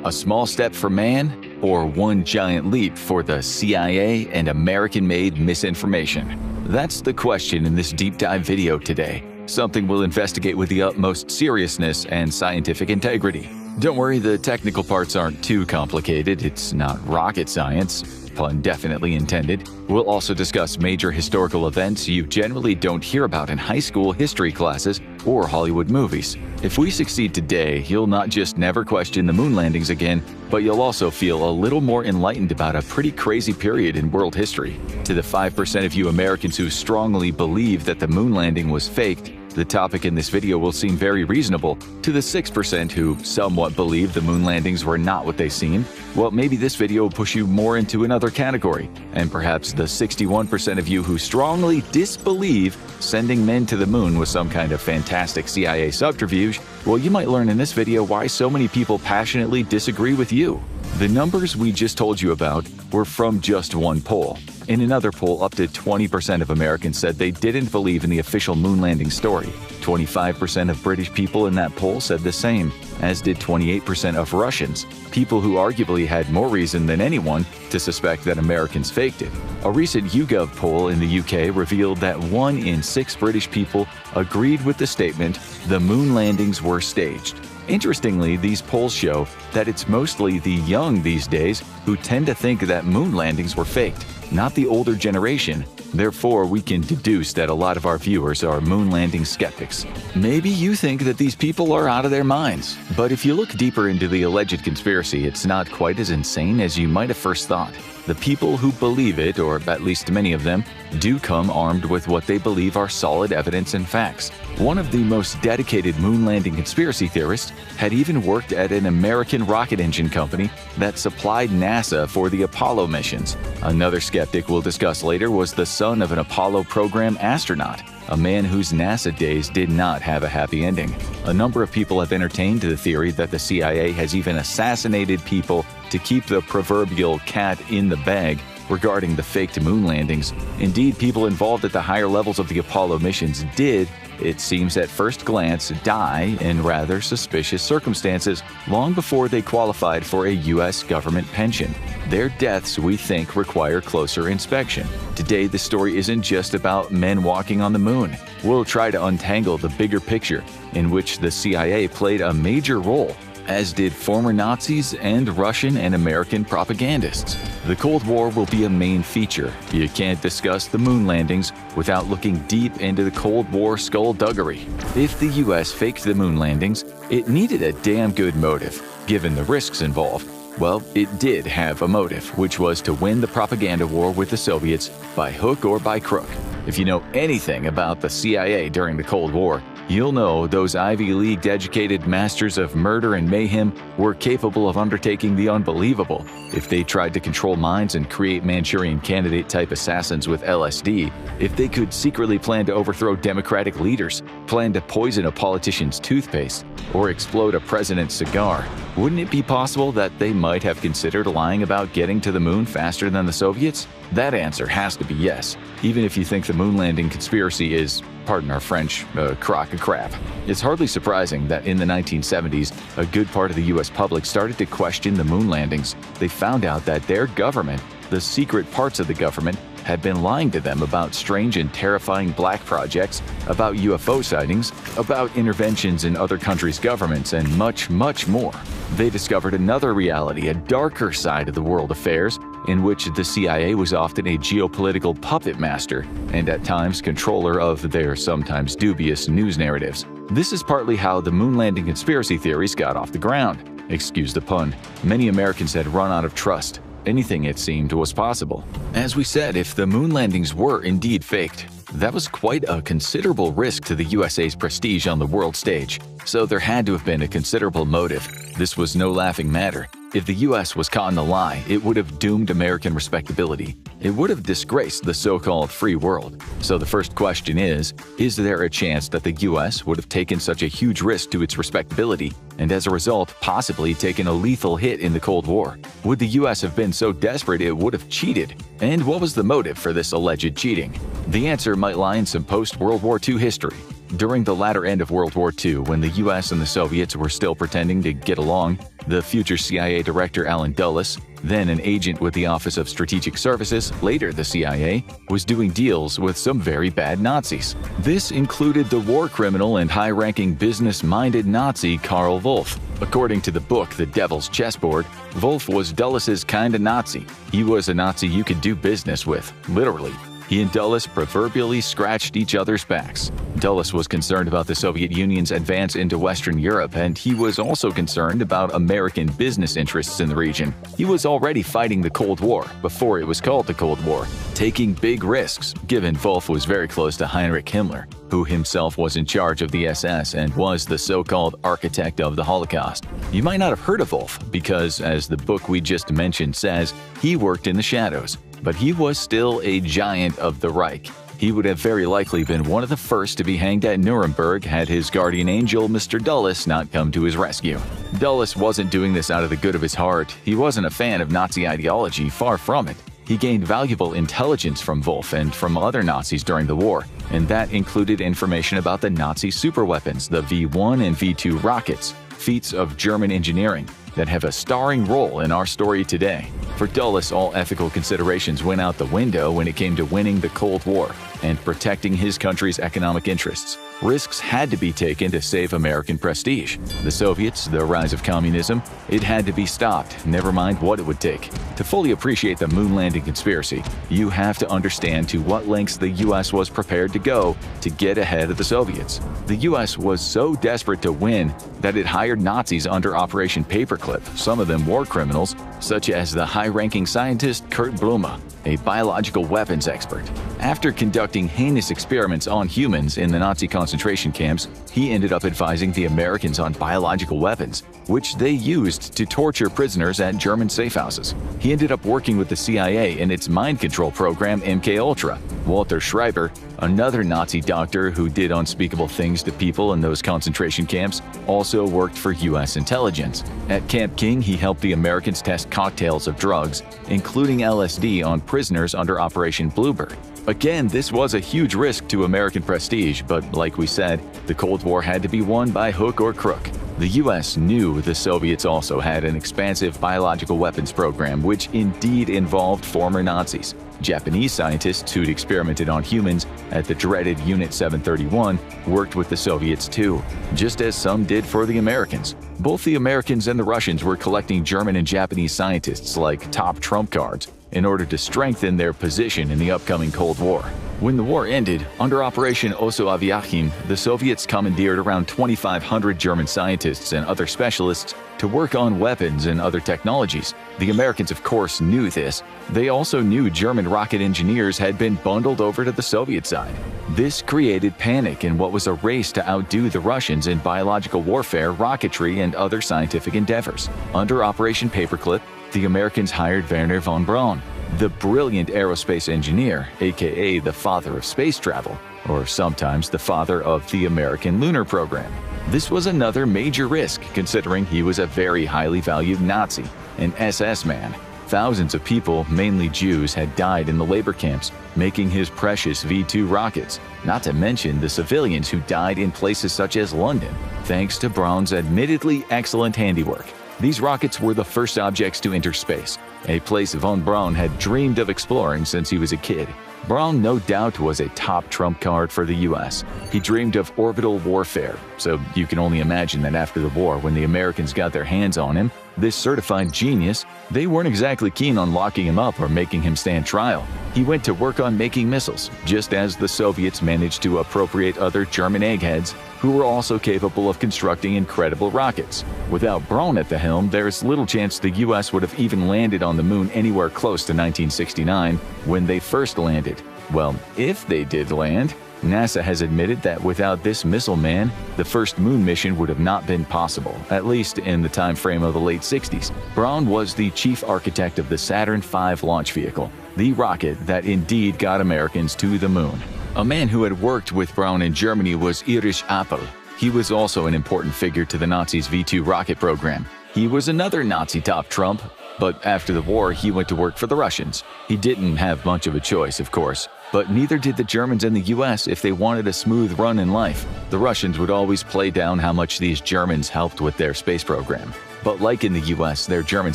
A small step for man, or one giant leap for the CIA and American-made misinformation? That's the question in this deep dive video today, something we'll investigate with the utmost seriousness and scientific integrity. Don't worry, the technical parts aren't too complicated. It's not rocket science. Pun definitely intended. We'll also discuss major historical events you generally don't hear about in high school history classes or Hollywood movies. If we succeed today, you'll not just never question the moon landings again, but you'll also feel a little more enlightened about a pretty crazy period in world history. To the 5% of you Americans who strongly believe that the moon landing was faked, the topic in this video will seem very reasonable. To the 6% who somewhat believe the moon landings were not what they seem, well, maybe this video will push you more into another category. And perhaps the 61% of you who strongly disbelieve sending men to the moon was some kind of fantastic CIA subterfuge, well, you might learn in this video why so many people passionately disagree with you. The numbers we just told you about were from just one poll. In another poll, up to 20% of Americans said they didn't believe in the official moon landing story. 25% of British people in that poll said the same, as did 28% of Russians, people who arguably had more reason than anyone to suspect that Americans faked it. A recent YouGov poll in the UK revealed that 1 in 6 British people agreed with the statement, "The moon landings were staged." Interestingly, these polls show that it's mostly the young these days who tend to think that moon landings were faked, not the older generation. Therefore, we can deduce that a lot of our viewers are moon landing skeptics. Maybe you think that these people are out of their minds, but if you look deeper into the alleged conspiracy, it's not quite as insane as you might have first thought. The people who believe it, or at least many of them, do come armed with what they believe are solid evidence and facts. One of the most dedicated moon landing conspiracy theorists had even worked at an American rocket engine company that supplied NASA for the Apollo missions. Another skeptic we'll discuss later was the son of an Apollo program astronaut, a man whose NASA days did not have a happy ending. A number of people have entertained the theory that the CIA has even assassinated people to keep the proverbial cat in the bag regarding the faked moon landings. Indeed, people involved at the higher levels of the Apollo missions did, it seems at first glance, die in rather suspicious circumstances long before they qualified for a U.S. government pension. Their deaths, we think, require closer inspection. Today, the story isn't just about men walking on the moon. We'll try to untangle the bigger picture, in which the CIA played a major role, as did former Nazis and Russian and American propagandists. The Cold War will be a main feature. You can't discuss the moon landings without looking deep into the Cold War skullduggery. If the US faked the moon landings, it needed a damn good motive, given the risks involved. Well, it did have a motive, which was to win the propaganda war with the Soviets by hook or by crook. If you know anything about the CIA during the Cold War, you'll know those Ivy League-educated masters of murder and mayhem were capable of undertaking the unbelievable. If they tried to control minds and create Manchurian Candidate-type assassins with LSD, if they could secretly plan to overthrow democratic leaders, plan to poison a politician's toothpaste, or explode a president's cigar, wouldn't it be possible that they might have considered lying about getting to the moon faster than the Soviets? That answer has to be yes, even if you think the moon landing conspiracy is, pardon our French, a crock of crap. It's hardly surprising that in the 1970s, a good part of the US public started to question the moon landings. They found out that their government, the secret parts of the government, had been lying to them about strange and terrifying black projects, about UFO sightings, about interventions in other countries' governments, and much, much more. They discovered another reality, a darker side of the world affairs, in which the CIA was often a geopolitical puppet master and at times controller of their sometimes dubious news narratives. This is partly how the moon landing conspiracy theories got off the ground. Excuse the pun. Many Americans had run out of trust. Anything, it seemed, was possible. As we said, if the moon landings were indeed faked, that was quite a considerable risk to the USA's prestige on the world stage. So there had to have been a considerable motive. This was no laughing matter. If the US was caught in a lie, it would have doomed American respectability. It would have disgraced the so-called free world. So the first question is there a chance that the US would have taken such a huge risk to its respectability and as a result possibly taken a lethal hit in the Cold War? Would the US have been so desperate it would have cheated? And what was the motive for this alleged cheating? The answer might lie in some post-World War II history. During the latter end of World War II, when the US and the Soviets were still pretending to get along, The future CIA director Alan Dulles, then an agent with the Office of Strategic Services, later the CIA, was doing deals with some very bad Nazis. This included the war criminal and high-ranking business-minded Nazi Karl Wolff. According to the book The Devil's Chessboard, Wolff was Dulles's kind of Nazi. He was a Nazi you could do business with, literally. He and Dulles proverbially scratched each other's backs. Dulles was concerned about the Soviet Union's advance into Western Europe, and he was also concerned about American business interests in the region. He was already fighting the Cold War before it was called the Cold War, taking big risks, given Wolff was very close to Heinrich Himmler, who himself was in charge of the SS and was the so-called architect of the Holocaust. You might not have heard of Wolff because, as the book we just mentioned says, he worked in the shadows. But he was still a giant of the Reich. He would have very likely been one of the first to be hanged at Nuremberg had his guardian angel, Mr. Dulles, not come to his rescue. Dulles wasn't doing this out of the good of his heart. He wasn't a fan of Nazi ideology, far from it. He gained valuable intelligence from Wolff and from other Nazis during the war, and that included information about the Nazi superweapons, the V-1 and V-2 rockets, feats of German engineering that have a starring role in our story today. For Dulles, all ethical considerations went out the window when it came to winning the Cold War and protecting his country's economic interests. Risks had to be taken to save American prestige. The Soviets, the rise of communism, it had to be stopped, never mind what it would take. To fully appreciate the moon landing conspiracy, you have to understand to what lengths the US was prepared to go to get ahead of the Soviets. The US was so desperate to win that it hired Nazis under Operation Paperclip, some of them war criminals, such as the high-ranking scientist Kurt Blume, a biological weapons expert. After conducting heinous experiments on humans in the Nazi concentration camps, he ended up advising the Americans on biological weapons, which they used to torture prisoners at German safe houses. He ended up working with the CIA in its mind control program MKUltra. Walter Schreiber, another Nazi doctor who did unspeakable things to people in those concentration camps, also worked for U.S. intelligence. At Camp King, he helped the Americans test cocktails of drugs, including LSD, on prisoners under Operation Bluebird. Again, this was a huge risk to American prestige, but like we said, the Cold War had to be won by hook or crook. The US knew the Soviets also had an expansive biological weapons program, which indeed involved former Nazis. Japanese scientists who'd experimented on humans at the dreaded Unit 731 worked with the Soviets too, just as some did for the Americans. Both the Americans and the Russians were collecting German and Japanese scientists like top trump cards in order to strengthen their position in the upcoming Cold War. When the war ended, under Operation Oso Aviachim, the Soviets commandeered around 2,500 German scientists and other specialists to work on weapons and other technologies. The Americans, of course, knew this. They also knew German rocket engineers had been bundled over to the Soviet side. This created panic in what was a race to outdo the Russians in biological warfare, rocketry, and other scientific endeavors. Under Operation Paperclip, the Americans hired Wernher von Braun, the brilliant aerospace engineer, aka the father of space travel, or sometimes the father of the American lunar program. This was another major risk, considering he was a very highly valued Nazi, an SS man. Thousands of people, mainly Jews, had died in the labor camps, making his precious V-2 rockets, not to mention the civilians who died in places such as London, thanks to Braun's admittedly excellent handiwork. These rockets were the first objects to enter space, a place von Braun had dreamed of exploring since he was a kid. Braun no doubt was a top trump card for the US. He dreamed of orbital warfare, so you can only imagine that after the war, when the Americans got their hands on him, this certified genius, they weren't exactly keen on locking him up or making him stand trial. He went to work on making missiles, just as the Soviets managed to appropriate other German eggheads who were also capable of constructing incredible rockets. Without Braun at the helm, there's little chance the US would have even landed on the moon anywhere close to 1969 when they first landed. Well, if they did land, NASA has admitted that without this missile man, the first moon mission would have not been possible, at least in the time frame of the late 60s. Braun was the chief architect of the Saturn V launch vehicle, the rocket that indeed got Americans to the moon. A man who had worked with Braun in Germany was Erich Appel. He was also an important figure to the Nazis' V-2 rocket program. He was another Nazi top trump, but after the war he went to work for the Russians. He didn't have much of a choice, of course, but neither did the Germans and the US if they wanted a smooth run in life. The Russians would always play down how much these Germans helped with their space program. But like in the US, their German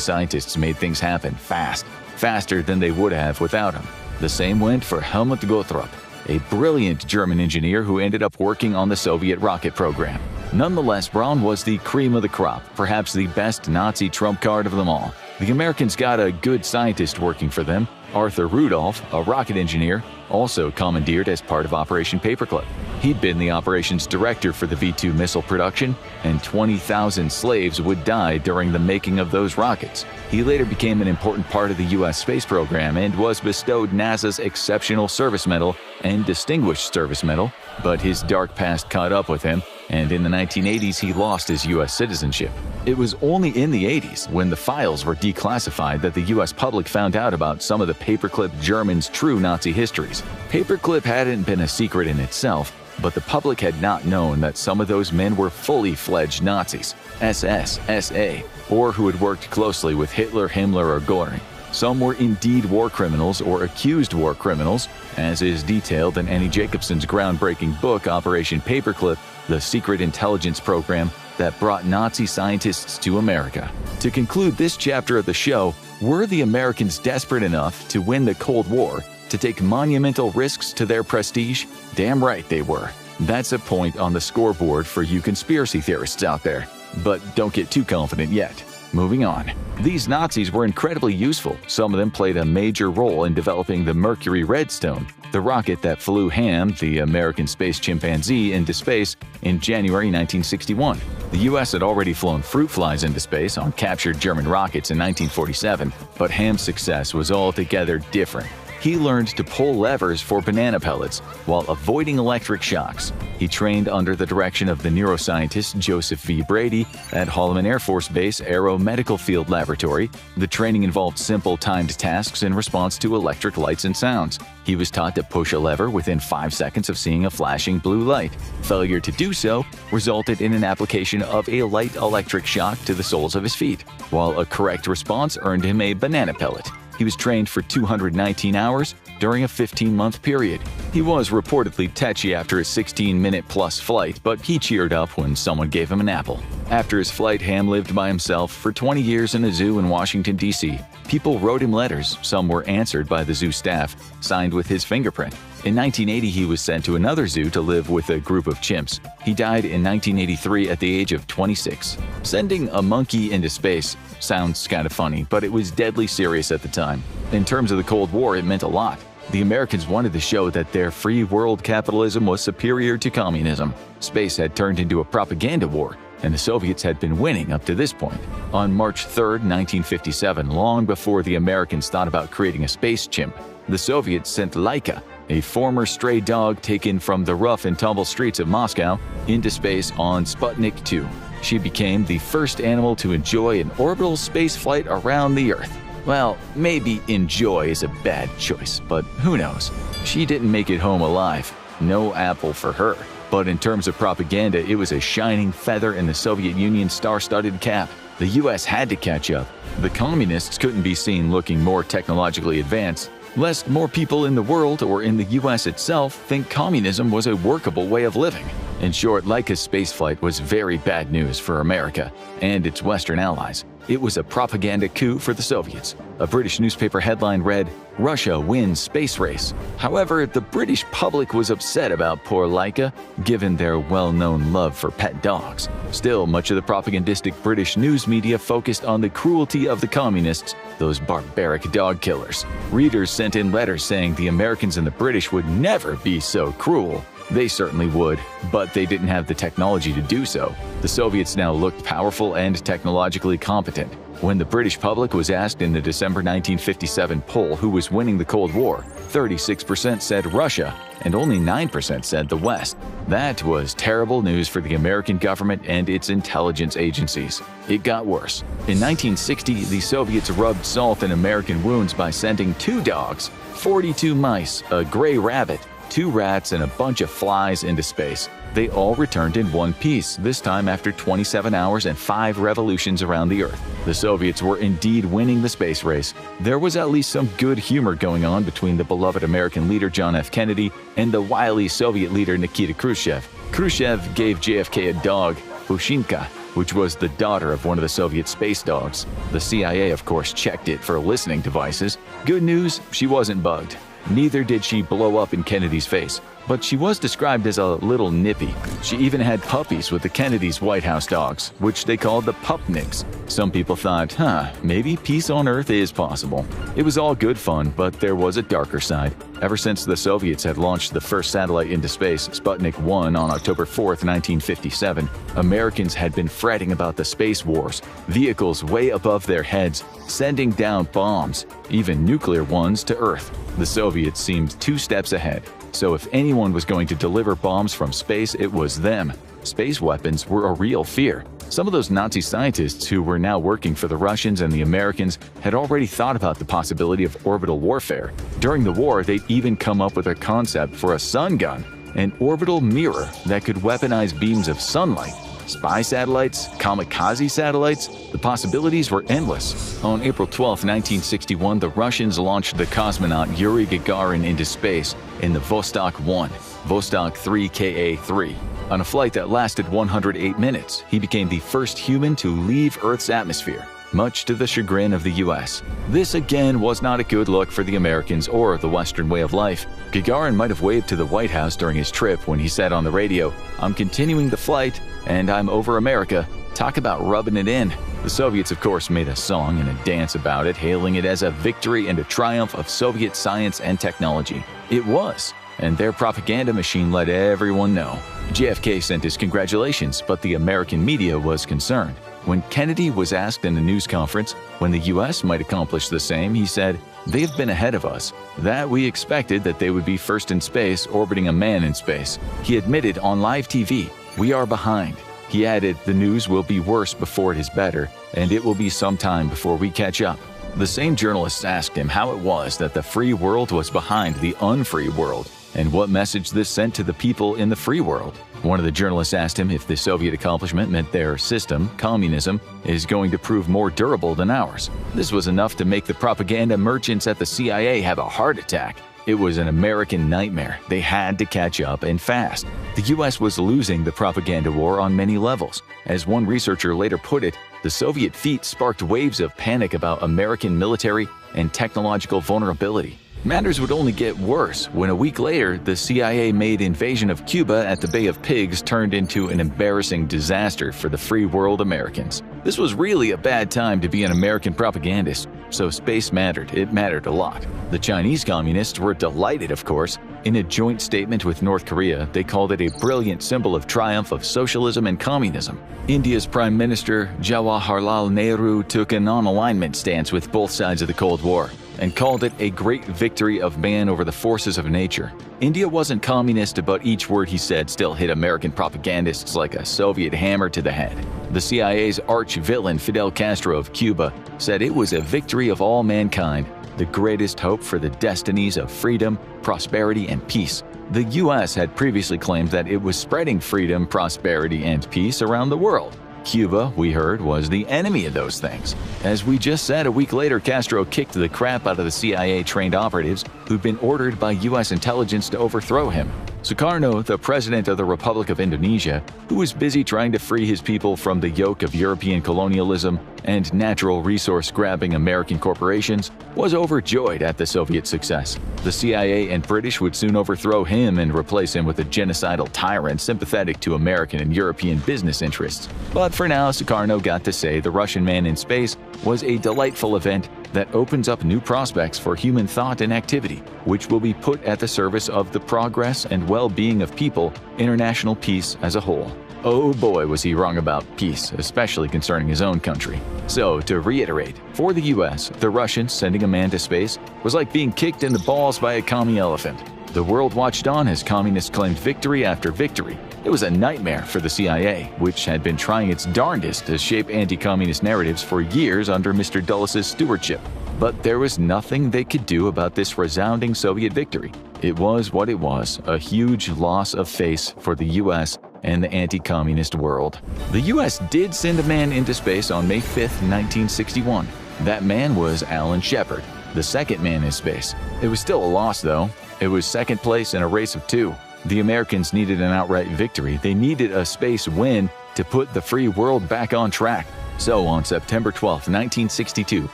scientists made things happen fast, faster than they would have without him. The same went for Helmut Gotthrup, a brilliant German engineer who ended up working on the Soviet rocket program. Nonetheless, Braun was the cream of the crop, perhaps the best Nazi trump card of them all. The Americans got a good scientist working for them, Arthur Rudolph, a rocket engineer, also commandeered as part of Operation Paperclip. He'd been the operations director for the V-2 missile production, and 20,000 slaves would die during the making of those rockets. He later became an important part of the U.S. space program and was bestowed NASA's Exceptional Service Medal and Distinguished Service Medal, but his dark past caught up with him, and in the 1980s he lost his U.S. citizenship. It was only in the 80s, when the files were declassified, that the U.S. public found out about some of the Paperclip Germans' true Nazi histories. Paperclip hadn't been a secret in itself, but the public had not known that some of those men were fully fledged Nazis, SS, SA, or who had worked closely with Hitler, Himmler, or Göring. Some were indeed war criminals or accused war criminals, as is detailed in Annie Jacobsen's groundbreaking book Operation Paperclip, the secret intelligence program that brought Nazi scientists to America. To conclude this chapter of the show, were the Americans desperate enough to win the Cold War, to take monumental risks to their prestige? Damn right they were. That's a point on the scoreboard for you conspiracy theorists out there. But don't get too confident yet. Moving on. These Nazis were incredibly useful. Some of them played a major role in developing the Mercury Redstone, the rocket that flew Ham, the American space chimpanzee, into space in January 1961. The U.S. had already flown fruit flies into space on captured German rockets in 1947, but Ham's success was altogether different. He learned to pull levers for banana pellets while avoiding electric shocks. He trained under the direction of the neuroscientist Joseph V. Brady at Holloman Air Force Base Aero Medical Field Laboratory. The training involved simple timed tasks in response to electric lights and sounds. He was taught to push a lever within 5 seconds of seeing a flashing blue light. Failure to do so resulted in an application of a light electric shock to the soles of his feet, while a correct response earned him a banana pellet. He was trained for 219 hours during a 15-month period. He was reportedly tetchy after a 16-minute-plus flight, but he cheered up when someone gave him an apple. After his flight, Ham lived by himself for 20 years in a zoo in Washington, D.C. People wrote him letters, some were answered by the zoo staff, signed with his fingerprint. In 1980, he was sent to another zoo to live with a group of chimps. He died in 1983 at the age of 26. Sending a monkey into space sounds kind of funny, but it was deadly serious at the time. In terms of the Cold War, it meant a lot. The Americans wanted to show that their free world capitalism was superior to communism. Space had turned into a propaganda war, and the Soviets had been winning up to this point. On March 3, 1957, long before the Americans thought about creating a space chimp, the Soviets sent Laika, a former stray dog taken from the rough and tumble streets of Moscow, into space on Sputnik 2. She became the first animal to enjoy an orbital space flight around the Earth. Well, maybe enjoy is a bad choice, but who knows? She didn't make it home alive. No apple for her. But in terms of propaganda, it was a shining feather in the Soviet Union's star-studded cap. The US had to catch up. The communists couldn't be seen looking more technologically advanced, lest more people in the world or in the US itself think communism was a workable way of living. In short, Laika's spaceflight was very bad news for America and its Western allies. It was a propaganda coup for the Soviets. A British newspaper headline read, "Russia wins space race." However, the British public was upset about poor Laika, given their well-known love for pet dogs. Still, much of the propagandistic British news media focused on the cruelty of the communists, those barbaric dog killers. Readers sent in letters saying the Americans and the British would never be so cruel. They certainly would, but they didn't have the technology to do so. The Soviets now looked powerful and technologically competent. When the British public was asked in the December 1957 poll who was winning the Cold War, 36% said Russia, and only 9% said the West. That was terrible news for the American government and its intelligence agencies. It got worse. In 1960, the Soviets rubbed salt in American wounds by sending 2 dogs, 42 mice, a gray rabbit, 2 rats, and a bunch of flies into space. They all returned in one piece, this time after 27 hours and 5 revolutions around the Earth. The Soviets were indeed winning the space race. There was at least some good humor going on between the beloved American leader John F. Kennedy and the wily Soviet leader Nikita Khrushchev. Khrushchev gave JFK a dog, Pushinka, which was the daughter of one of the Soviet space dogs. The CIA, of course, checked it for listening devices. Good news, she wasn't bugged. Neither did she blow up in Kennedy's face, but she was described as a little nippy. She even had puppies with the Kennedys' White House dogs, which they called the Pupniks. Some people thought, maybe peace on Earth is possible. It was all good fun, but there was a darker side. Ever since the Soviets had launched the first satellite into space, Sputnik 1, on October 4, 1957, Americans had been fretting about the space wars, vehicles way above their heads, sending down bombs, even nuclear ones, to Earth. The Soviets seemed 2 steps ahead. So if anyone was going to deliver bombs from space, it was them. Space weapons were a real fear. Some of those Nazi scientists who were now working for the Russians and the Americans had already thought about the possibility of orbital warfare. During the war, they'd even come up with a concept for a sun gun, an orbital mirror that could weaponize beams of sunlight. Spy satellites, kamikaze satellites, the possibilities were endless. On April 12, 1961, the Russians launched the cosmonaut Yuri Gagarin into space in the Vostok 1, Vostok 3 Ka-3. On a flight that lasted 108 minutes, he became the first human to leave Earth's atmosphere, much to the chagrin of the U.S. This again was not a good look for the Americans or the Western way of life. Gagarin might have waved to the White House during his trip when he said on the radio, "I'm continuing the flight, and I'm over America." Talk about rubbing it in. The Soviets, of course, made a song and a dance about it, hailing it as a victory and a triumph of Soviet science and technology. It was, and their propaganda machine let everyone know. JFK sent his congratulations, but the American media was concerned. When Kennedy was asked in a news conference when the U.S. might accomplish the same, he said, "They've been ahead of us. That we expected that they would be first in space, orbiting a man in space." He admitted on live TV, "We are behind." He added, "The news will be worse before it is better, and it will be some time before we catch up." The same journalists asked him how it was that the free world was behind the unfree world, and what message this sent to the people in the free world. One of the journalists asked him if the Soviet accomplishment meant their system, communism, is going to prove more durable than ours. This was enough to make the propaganda merchants at the CIA have a heart attack. It was an American nightmare. They had to catch up, and fast. The U.S. was losing the propaganda war on many levels. As one researcher later put it, the Soviet feat sparked waves of panic about American military and technological vulnerability. Matters would only get worse when a week later, the CIA made invasion of Cuba at the Bay of Pigs turned into an embarrassing disaster for the free world Americans. This was really a bad time to be an American propagandist, so space mattered. It mattered a lot. The Chinese communists were delighted, of course. In a joint statement with North Korea, they called it a brilliant symbol of triumph of socialism and communism. India's Prime Minister Jawaharlal Nehru took a non-alignment stance with both sides of the Cold War and called it a great victory of man over the forces of nature. India wasn't communist, but each word he said still hit American propagandists like a Soviet hammer to the head. The CIA's arch-villain Fidel Castro of Cuba said it was a victory of all mankind, the greatest hope for the destinies of freedom, prosperity, and peace. The U.S. had previously claimed that it was spreading freedom, prosperity, and peace around the world. Cuba, we heard, was the enemy of those things. As we just said, a week later, Castro kicked the crap out of the CIA-trained operatives who'd been ordered by U.S. intelligence to overthrow him. Sukarno, the president of the Republic of Indonesia, who was busy trying to free his people from the yoke of European colonialism and natural resource-grabbing American corporations, was overjoyed at the Soviet success. The CIA and British would soon overthrow him and replace him with a genocidal tyrant sympathetic to American and European business interests. But for now, Sukarno got to say the Russian man in space was a delightful event that opens up new prospects for human thought and activity, which will be put at the service of the progress and well-being of people, international peace as a whole. Oh boy, was he wrong about peace, especially concerning his own country. So, to reiterate, for the US, the Russians sending a man to space was like being kicked in the balls by a commie elephant. The world watched on as communists claimed victory after victory. It was a nightmare for the CIA, which had been trying its darndest to shape anti-communist narratives for years under Mr. Dulles' stewardship. But there was nothing they could do about this resounding Soviet victory. It was what it was, a huge loss of face for the US and the anti-communist world. The US did send a man into space on May 5, 1961. That man was Alan Shepard, the second man in space. It was still a loss, though. It was second place in a race of two. The Americans needed an outright victory. They needed a space win to put the free world back on track. So on September 12, 1962,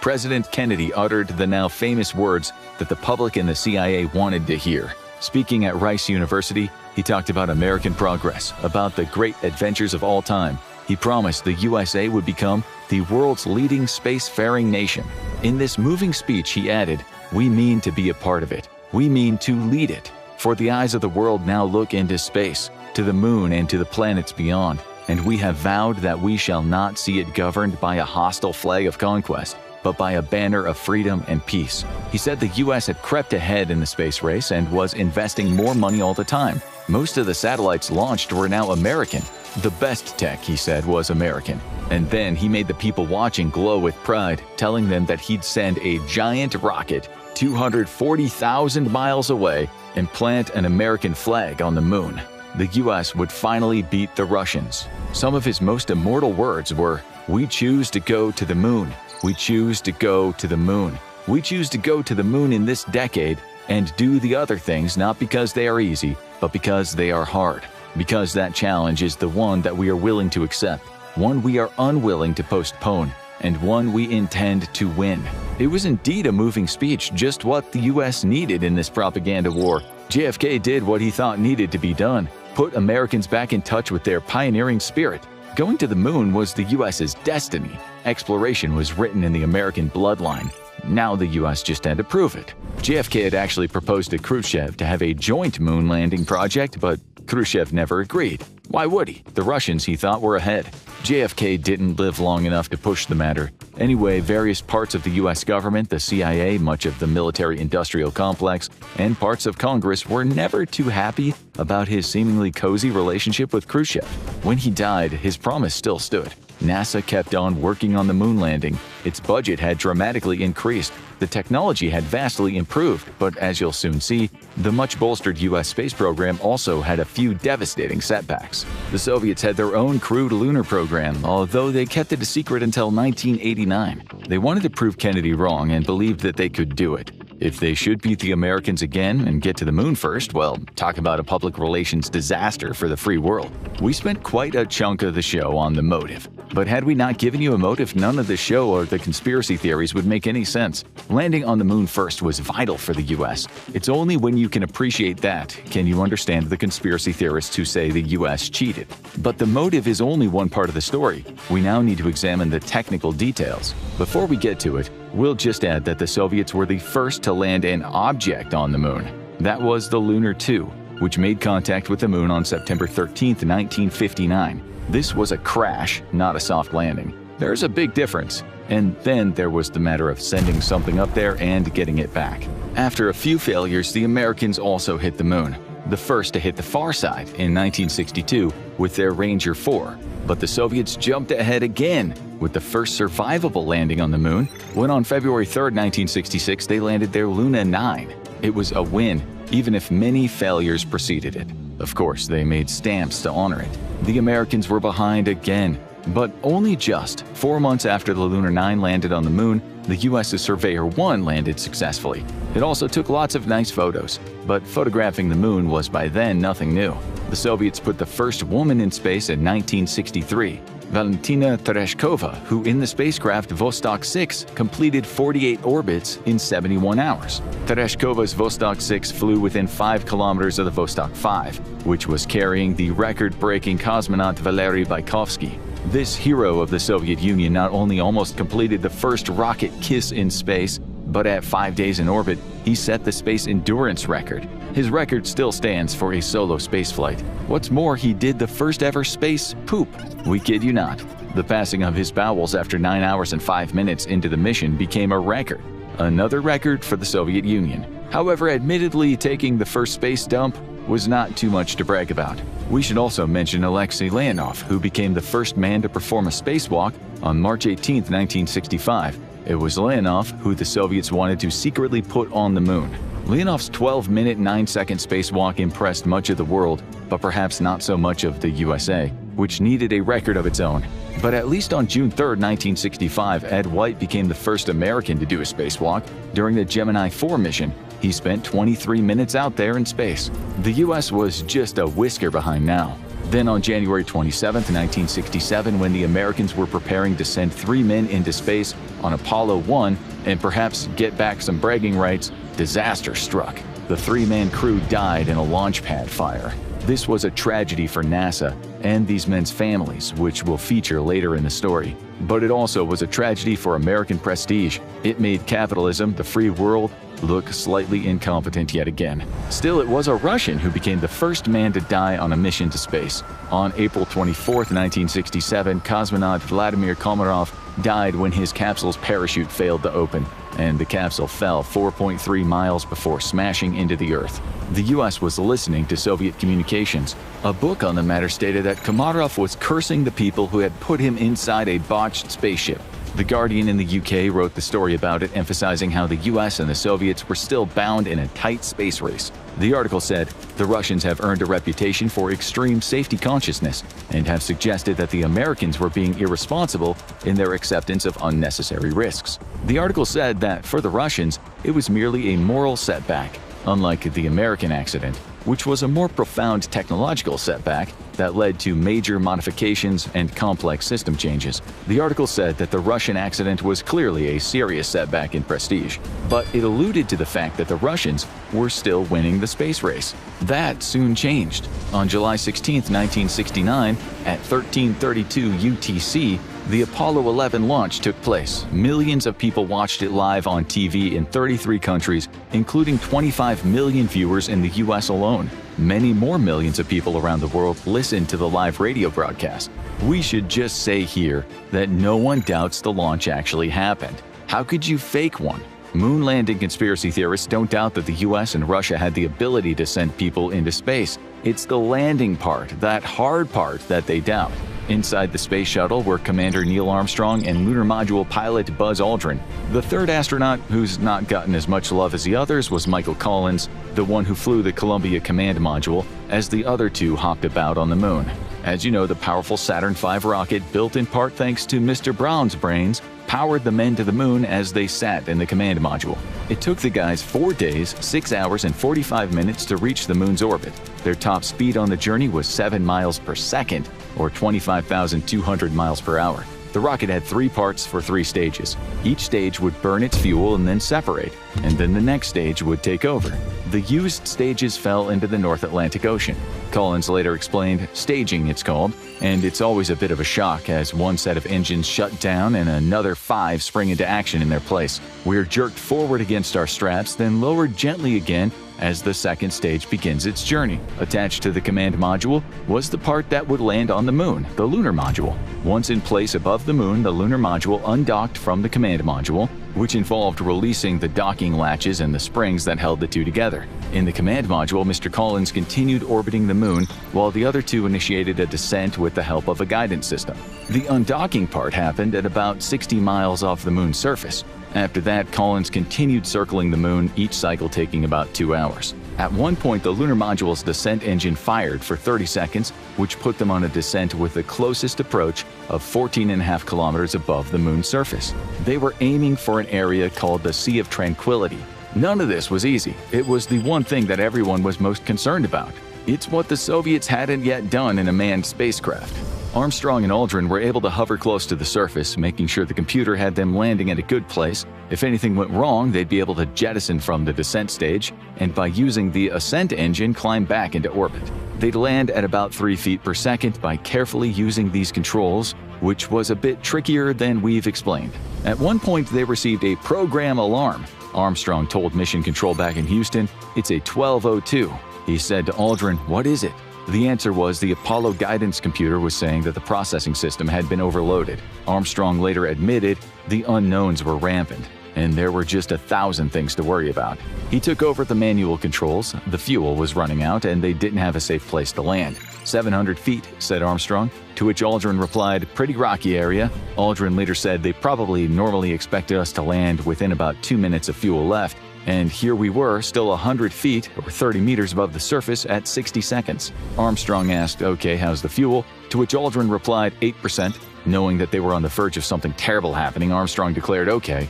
President Kennedy uttered the now famous words that the public and the CIA wanted to hear. Speaking at Rice University, he talked about American progress, about the great adventures of all time. He promised the USA would become the world's leading spacefaring nation. In this moving speech, he added, "We mean to be a part of it. We mean to lead it. For the eyes of the world now look into space, to the moon and to the planets beyond. And we have vowed that we shall not see it governed by a hostile flag of conquest, but by a banner of freedom and peace." He said the US had crept ahead in the space race and was investing more money all the time. Most of the satellites launched were now American. The best tech, he said, was American. And then he made the people watching glow with pride, telling them that he'd send a giant rocket 240,000 miles away and plant an American flag on the moon. The US would finally beat the Russians. Some of his most immortal words were, "We choose to go to the moon. We choose to go to the moon. We choose to go to the moon in this decade and do the other things not because they are easy, but because they are hard. Because that challenge is the one that we are willing to accept, one we are unwilling to postpone, and one we intend to win." It was indeed a moving speech, just what the US needed in this propaganda war. JFK did what he thought needed to be done, put Americans back in touch with their pioneering spirit. Going to the moon was the US's destiny. Exploration was written in the American bloodline. Now the US just had to prove it. JFK had actually proposed to Khrushchev to have a joint moon landing project, but Khrushchev never agreed. Why would he? The Russians, he thought, were ahead. JFK didn't live long enough to push the matter. Anyway, various parts of the US government, the CIA, much of the military-industrial complex, and parts of Congress were never too happy about his seemingly cozy relationship with Khrushchev. When he died, his promise still stood. NASA kept on working on the moon landing. Its budget had dramatically increased. The technology had vastly improved, but as you'll soon see, the much-bolstered US space program also had a few devastating setbacks. The Soviets had their own crewed lunar program, although they kept it a secret until 1989. They wanted to prove Kennedy wrong and believed that they could do it. If they should beat the Americans again and get to the moon first, well, talk about a public relations disaster for the free world. We spent quite a chunk of the show on the motive. But had we not given you a motive, none of the show or the conspiracy theories would make any sense. Landing on the moon first was vital for the US. It's only when you can appreciate that can you understand the conspiracy theorists who say the US cheated. But the motive is only one part of the story. We now need to examine the technical details. Before we get to it, we'll just add that the Soviets were the first to land an object on the moon. That was the Lunar 2, which made contact with the moon on September 13, 1959. This was a crash, not a soft landing. There's a big difference. And then there was the matter of sending something up there and getting it back. After a few failures, the Americans also hit the moon. The first to hit the far side in 1962 with their Ranger 4. But the Soviets jumped ahead again with the first survivable landing on the moon when on February 3, 1966 they landed their Luna 9. It was a win, even if many failures preceded it. Of course, they made stamps to honor it. The Americans were behind again, but only just. 4 months after the Lunar 9 landed on the moon, the US's Surveyor 1 landed successfully. It also took lots of nice photos, but photographing the moon was by then nothing new. The Soviets put the first woman in space in 1963, Valentina Tereshkova, who in the spacecraft Vostok 6 completed 48 orbits in 71 hours. Tereshkova's Vostok 6 flew within 5 kilometers of the Vostok 5, which was carrying the record-breaking cosmonaut Valery Vykovsky. This hero of the Soviet Union not only almost completed the first rocket kiss in space, but at 5 days in orbit, he set the space endurance record. His record still stands for a solo spaceflight. What's more, he did the first ever space poop. We kid you not. The passing of his bowels after 9 hours and 5 minutes into the mission became a record. Another record for the Soviet Union. However, admittedly, taking the first space dump was not too much to brag about. We should also mention Alexei Leonov, who became the first man to perform a spacewalk on March 18, 1965. It was Leonov who the Soviets wanted to secretly put on the moon. Leonov's 12-minute, 9-second spacewalk impressed much of the world, but perhaps not so much of the USA, which needed a record of its own. But at least on June 3, 1965, Ed White became the first American to do a spacewalk. During the Gemini 4 mission, he spent 23 minutes out there in space. The US was just a whisker behind now. Then on January 27, 1967, when the Americans were preparing to send 3 men into space on Apollo 1 and perhaps get back some bragging rights, disaster struck. The 3-man crew died in a launch pad fire. This was a tragedy for NASA and these men's families, which will feature later in the story. But it also was a tragedy for American prestige. It made capitalism, the free world, look slightly incompetent yet again. Still, it was a Russian who became the first man to die on a mission to space. On April 24, 1967, cosmonaut Vladimir Komarov died when his capsule's parachute failed to open, and the capsule fell 4.3 miles before smashing into the Earth. The US was listening to Soviet communications. A book on the matter stated that Komarov was cursing the people who had put him inside a botched spaceship. The Guardian in the UK wrote the story about it, emphasizing how the US and the Soviets were still bound in a tight space race. The article said, "The Russians have earned a reputation for extreme safety consciousness and have suggested that the Americans were being irresponsible in their acceptance of unnecessary risks." The article said that, for the Russians, it was merely a moral setback, unlike the American accident, which was a more profound technological setback that led to major modifications and complex system changes. The article said that the Russian accident was clearly a serious setback in prestige, but it alluded to the fact that the Russians were still winning the space race. That soon changed. On July 16, 1969, at 13:32 UTC, the Apollo 11 launch took place. Millions of people watched it live on TV in 33 countries, including 25 million viewers in the US alone. Many more millions of people around the world listened to the live radio broadcast. We should just say here that no one doubts the launch actually happened. How could you fake one? Moon landing conspiracy theorists don't doubt that the US and Russia had the ability to send people into space. It's the landing part, that hard part, that they doubt. Inside the space shuttle were Commander Neil Armstrong and lunar module pilot Buzz Aldrin. The third astronaut, who's not gotten as much love as the others, was Michael Collins, the one who flew the Columbia Command Module, as the other two hopped about on the moon. As you know, the powerful Saturn V rocket, built in part thanks to Mr. Brown's brains, powered the men to the moon as they sat in the command module. It took the guys 4 days, 6 hours, and 45 minutes to reach the moon's orbit. Their top speed on the journey was 7 miles per second, or 25,200 miles per hour. The rocket had 3 parts for 3 stages. Each stage would burn its fuel and then separate, and then the next stage would take over. The used stages fell into the North Atlantic Ocean. Collins later explained, "Staging it's called, and it's always a bit of a shock as one set of engines shut down and another 5 spring into action in their place. We're jerked forward against our straps, then lowered gently again as the second stage begins its journey. Attached to the command module was the part that would land on the moon, the lunar module. Once in place above the moon, the lunar module undocked from the command module, which involved releasing the docking latches and the springs that held the two together. In the command module, Mr. Collins continued orbiting the moon, while the other two initiated a descent with the help of a guidance system. The undocking part happened at about 60 miles off the moon's surface. After that, Collins continued circling the moon, each cycle taking about 2 hours. At one point, the lunar module's descent engine fired for 30 seconds, which put them on a descent with the closest approach of 14.5 kilometers above the moon's surface. They were aiming for an area called the Sea of Tranquility. None of this was easy. It was the one thing that everyone was most concerned about. It's what the Soviets hadn't yet done in a manned spacecraft. Armstrong and Aldrin were able to hover close to the surface, making sure the computer had them landing at a good place. If anything went wrong, they'd be able to jettison from the descent stage, and by using the ascent engine, climb back into orbit. They'd land at about 3 feet per second by carefully using these controls, which was a bit trickier than we've explained. At one point, they received a program alarm. Armstrong told Mission Control back in Houston, "It's a 1202. He said to Aldrin, "What is it?" The answer was the Apollo guidance computer was saying that the processing system had been overloaded. Armstrong later admitted the unknowns were rampant, and there were just 1,000 things to worry about. He took over the manual controls, the fuel was running out, and they didn't have a safe place to land. 700 feet, said Armstrong, to which Aldrin replied, "Pretty rocky area." Aldrin later said they probably normally expected us to land within about 2 minutes of fuel left, and here we were, still 100 feet, or 30 meters above the surface, at 60 seconds. Armstrong asked, "Okay, how's the fuel?" To which Aldrin replied, 8%. Knowing that they were on the verge of something terrible happening, Armstrong declared, "Okay,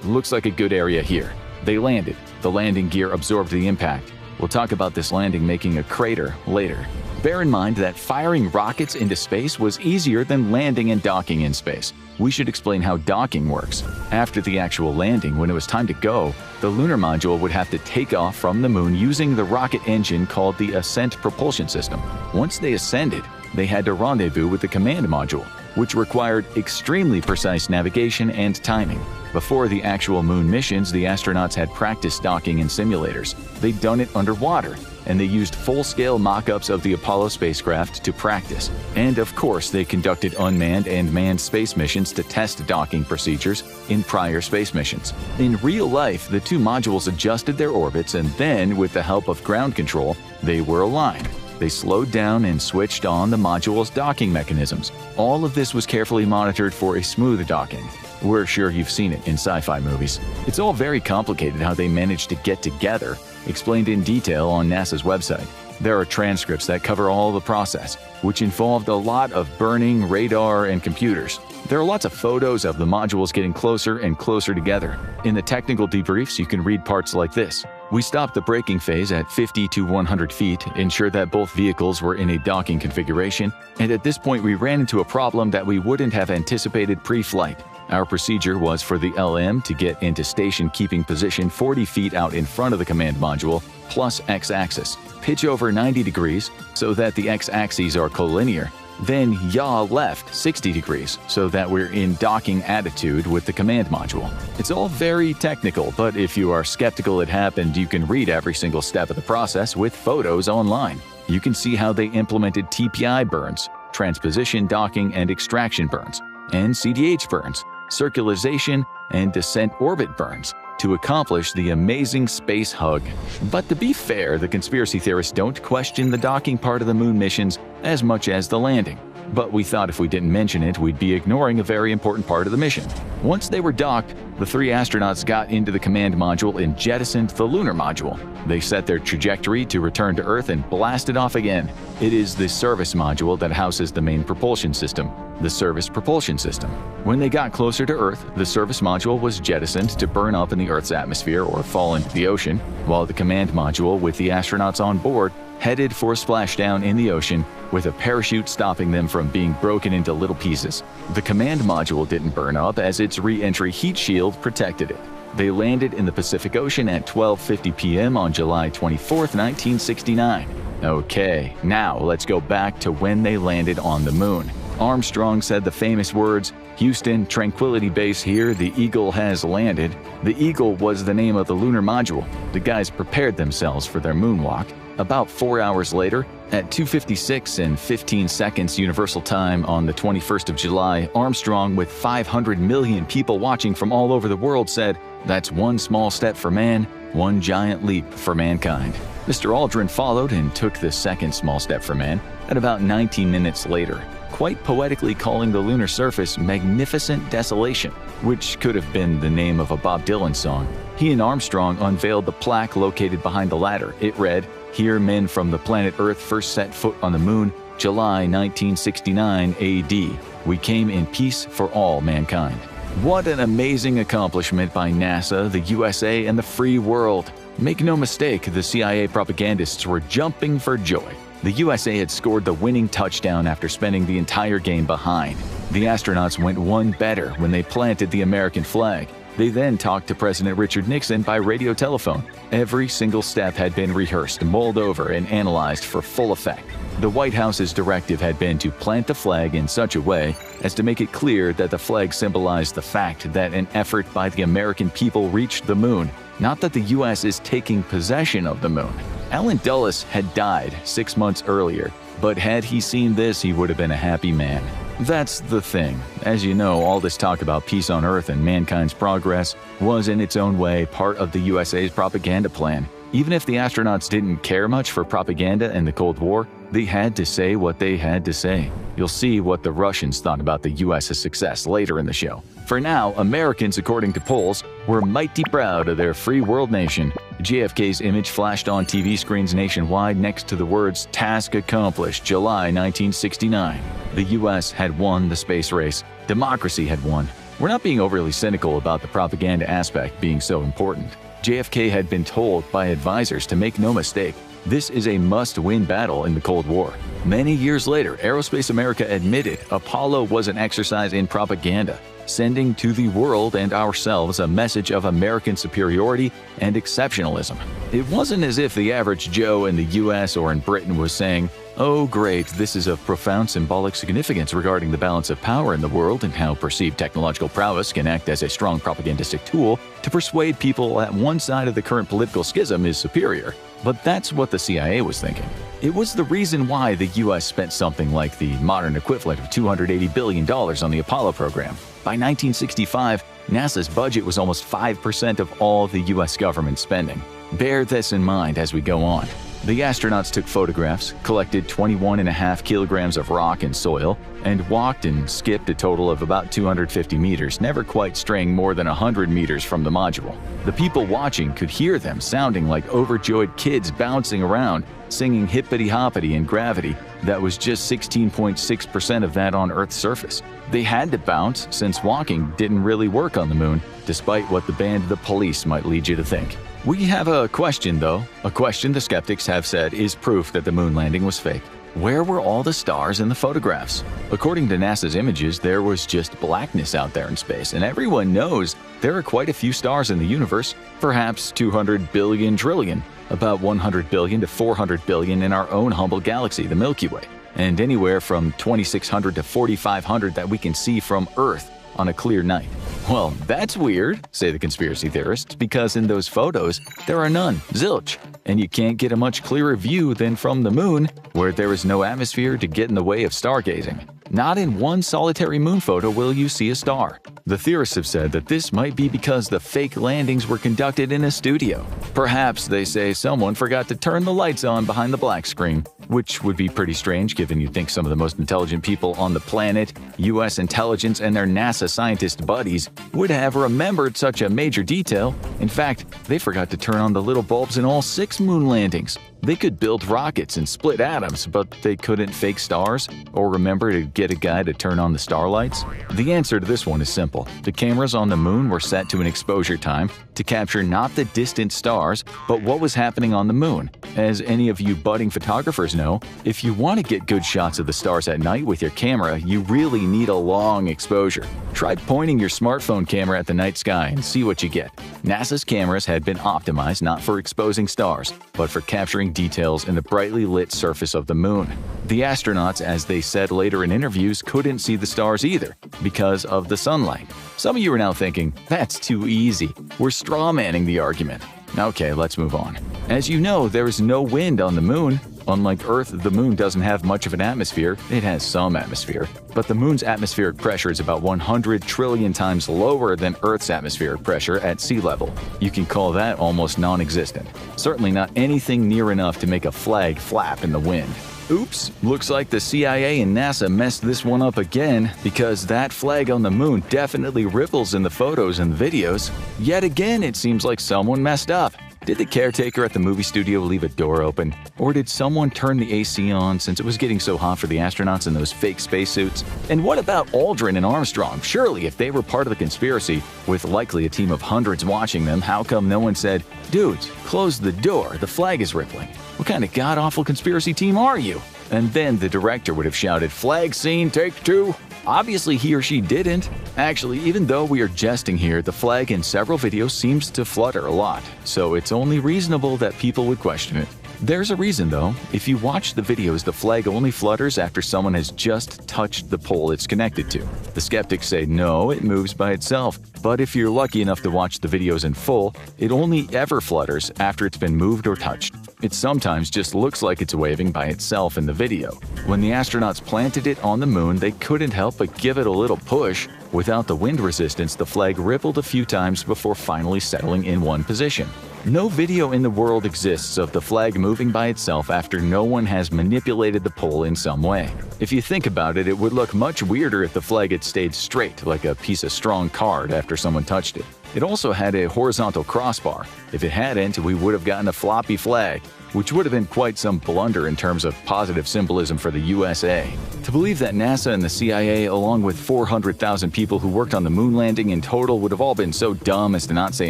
looks like a good area here." They landed. The landing gear absorbed the impact. We'll talk about this landing making a crater later. Bear in mind that firing rockets into space was easier than landing and docking in space. We should explain how docking works. After the actual landing, when it was time to go, the lunar module would have to take off from the moon using the rocket engine called the Ascent Propulsion System. Once they ascended, they had to rendezvous with the command module, which required extremely precise navigation and timing. Before the actual moon missions, the astronauts had practiced docking in simulators. They'd done it underwater, and they used full-scale mock-ups of the Apollo spacecraft to practice. And of course, they conducted unmanned and manned space missions to test docking procedures in prior space missions. In real life, the two modules adjusted their orbits, and then, with the help of ground control, they were aligned. They slowed down and switched on the module's docking mechanisms. All of this was carefully monitored for a smooth docking. We're sure you've seen it in sci-fi movies. It's all very complicated how they managed to get together, explained in detail on NASA's website. There are transcripts that cover all the process, which involved a lot of burning, radar, and computers. There are lots of photos of the modules getting closer and closer together. In the technical debriefs, you can read parts like this. We stopped the braking phase at 50 to 100 feet, ensured that both vehicles were in a docking configuration, and at this point we ran into a problem that we wouldn't have anticipated pre-flight. Our procedure was for the LM to get into station keeping position 40 feet out in front of the command module, plus x-axis. Pitch over 90 degrees so that the x-axes are collinear. Then yaw left 60 degrees so that we're in docking attitude with the command module. It's all very technical, but if you are skeptical it happened, you can read every single step of the process with photos online. You can see how they implemented TPI burns, transposition docking and extraction burns, and CDH burns, circularization, and descent orbit burns to accomplish the amazing space hug. But to be fair, the conspiracy theorists don't question the docking part of the moon missions as much as the landing. But we thought if we didn't mention it, we'd be ignoring a very important part of the mission. Once they were docked, the three astronauts got into the command module and jettisoned the lunar module. They set their trajectory to return to Earth and blasted off again. It is the service module that houses the main propulsion system, the Service Propulsion System. When they got closer to Earth, the service module was jettisoned to burn up in the Earth's atmosphere or fall into the ocean, while the command module with the astronauts on board headed for splashdown in the ocean, with a parachute stopping them from being broken into little pieces. The command module didn't burn up as its re-entry heat shield protected it. They landed in the Pacific Ocean at 12:50 p.m. on July 24, 1969. Okay, now let's go back to when they landed on the moon. Armstrong said the famous words, "Houston, Tranquility Base here, the Eagle has landed." The Eagle was the name of the lunar module. The guys prepared themselves for their moonwalk. About 4 hours later, at 2:56 and 15 seconds Universal Time on the 21st of July, Armstrong, with 500 million people watching from all over the world, said, "That's one small step for man, one giant leap for mankind." Mr. Aldrin followed and took the second small step for man at about 19 minutes later, quite poetically calling the lunar surface Magnificent Desolation, which could have been the name of a Bob Dylan song. He and Armstrong unveiled the plaque located behind the ladder. It read, "Here men from the planet Earth first set foot on the moon, July 1969 AD. We came in peace for all mankind." What an amazing accomplishment by NASA, the USA, and the free world. Make no mistake, the CIA propagandists were jumping for joy. The USA had scored the winning touchdown after spending the entire game behind. The astronauts went one better when they planted the American flag. They then talked to President Richard Nixon by radio telephone. Every single step had been rehearsed, mulled over, and analyzed for full effect. The White House's directive had been to plant the flag in such a way as to make it clear that the flag symbolized the fact that an effort by the American people reached the moon, not that the U.S. is taking possession of the moon. Allen Dulles had died 6 months earlier, but had he seen this, he would have been a happy man. That's the thing. As you know, all this talk about peace on Earth and mankind's progress was in its own way part of the USA's propaganda plan. Even if the astronauts didn't care much for propaganda in the Cold War, they had to say what they had to say. You'll see what the Russians thought about the US's success later in the show. For now, Americans, according to polls, were mighty proud of their free world nation. JFK's image flashed on TV screens nationwide next to the words "Task Accomplished, July 1969." The US had won the space race. Democracy had won. We're not being overly cynical about the propaganda aspect being so important. JFK had been told by advisors to make no mistake, this is a must-win battle in the Cold War. Many years later, Aerospace America admitted Apollo was an exercise in propaganda, sending to the world and ourselves a message of American superiority and exceptionalism. It wasn't as if the average Joe in the US or in Britain was saying, "Oh great, this is of profound symbolic significance regarding the balance of power in the world and how perceived technological prowess can act as a strong propagandistic tool to persuade people that one side of the current political schism is superior." But that's what the CIA was thinking. It was the reason why the US spent something like the modern equivalent of $280 billion on the Apollo program. By 1965, NASA's budget was almost 5% of all the US government spending. Bear this in mind as we go on. The astronauts took photographs, collected 21.5 kilograms of rock and soil, and walked and skipped a total of about 250 meters, never quite straying more than 100 meters from the module. The people watching could hear them sounding like overjoyed kids bouncing around, singing hippity-hoppity in gravity that was just 16.6% of that on Earth's surface. They had to bounce since walking didn't really work on the moon, despite what the band The Police might lead you to think. We have a question, though, a question the skeptics have said is proof that the moon landing was fake. Where were all the stars in the photographs? According to NASA's images, there was just blackness out there in space, and everyone knows there are quite a few stars in the universe, perhaps 200 billion trillion, about 100 billion to 400 billion in our own humble galaxy, the Milky Way, and anywhere from 2,600 to 4,500 that we can see from Earth on a clear night. Well, that's weird, say the conspiracy theorists, because in those photos, there are none, zilch, and you can't get a much clearer view than from the moon, where there is no atmosphere to get in the way of stargazing. Not in one solitary moon photo will you see a star. The theorists have said that this might be because the fake landings were conducted in a studio. Perhaps, they say, someone forgot to turn the lights on behind the black screen, which would be pretty strange given you'd think some of the most intelligent people on the planet, US intelligence, and their NASA scientist buddies would have remembered such a major detail. In fact, they forgot to turn on the little bulbs in all 6 moon landings. They could build rockets and split atoms, but they couldn't fake stars or remember to get a guy to turn on the starlights? The answer to this one is simple. The cameras on the moon were set to an exposure time to capture not the distant stars, but what was happening on the moon. As any of you budding photographers know, if you want to get good shots of the stars at night with your camera, you really need a long exposure. Try pointing your smartphone camera at the night sky and see what you get. NASA's cameras had been optimized not for exposing stars, but for capturing details in the brightly lit surface of the moon. The astronauts, as they said later in interviews, couldn't see the stars either because of the sunlight. Some of you are now thinking, that's too easy. We're strawmanning the argument. Okay, let's move on. As you know, there is no wind on the moon. Unlike Earth, the moon doesn't have much of an atmosphere. It has some atmosphere, but the moon's atmospheric pressure is about 100 trillion times lower than Earth's atmospheric pressure at sea level. You can call that almost non-existent. Certainly not anything near enough to make a flag flap in the wind. Oops, looks like the CIA and NASA messed this one up again because that flag on the moon definitely ripples in the photos and videos. Yet again, it seems like someone messed up. Did the caretaker at the movie studio leave a door open? Or did someone turn the AC on since it was getting so hot for the astronauts in those fake spacesuits? And what about Aldrin and Armstrong? Surely, if they were part of the conspiracy, with likely a team of hundreds watching them, how come no one said, "Dudes, close the door, the flag is rippling"? What kind of god-awful conspiracy team are you? And then the director would have shouted, "Flag scene, take 2." Obviously, he or she didn't. Actually, even though we are jesting here, the flag in several videos seems to flutter a lot, so it's only reasonable that people would question it. There's a reason though. If you watch the videos, the flag only flutters after someone has just touched the pole it's connected to. The skeptics say no, it moves by itself. But if you're lucky enough to watch the videos in full, it only ever flutters after it's been moved or touched. It sometimes just looks like it's waving by itself in the video. When the astronauts planted it on the moon, they couldn't help but give it a little push. Without the wind resistance, the flag rippled a few times before finally settling in one position. No video in the world exists of the flag moving by itself after no one has manipulated the pole in some way. If you think about it, it would look much weirder if the flag had stayed straight, like a piece of strong card after someone touched it. It also had a horizontal crossbar. If it hadn't, we would have gotten a floppy flag, which would have been quite some blunder in terms of positive symbolism for the USA. To believe that NASA and the CIA, along with 400,000 people who worked on the moon landing in total, would have all been so dumb as to not say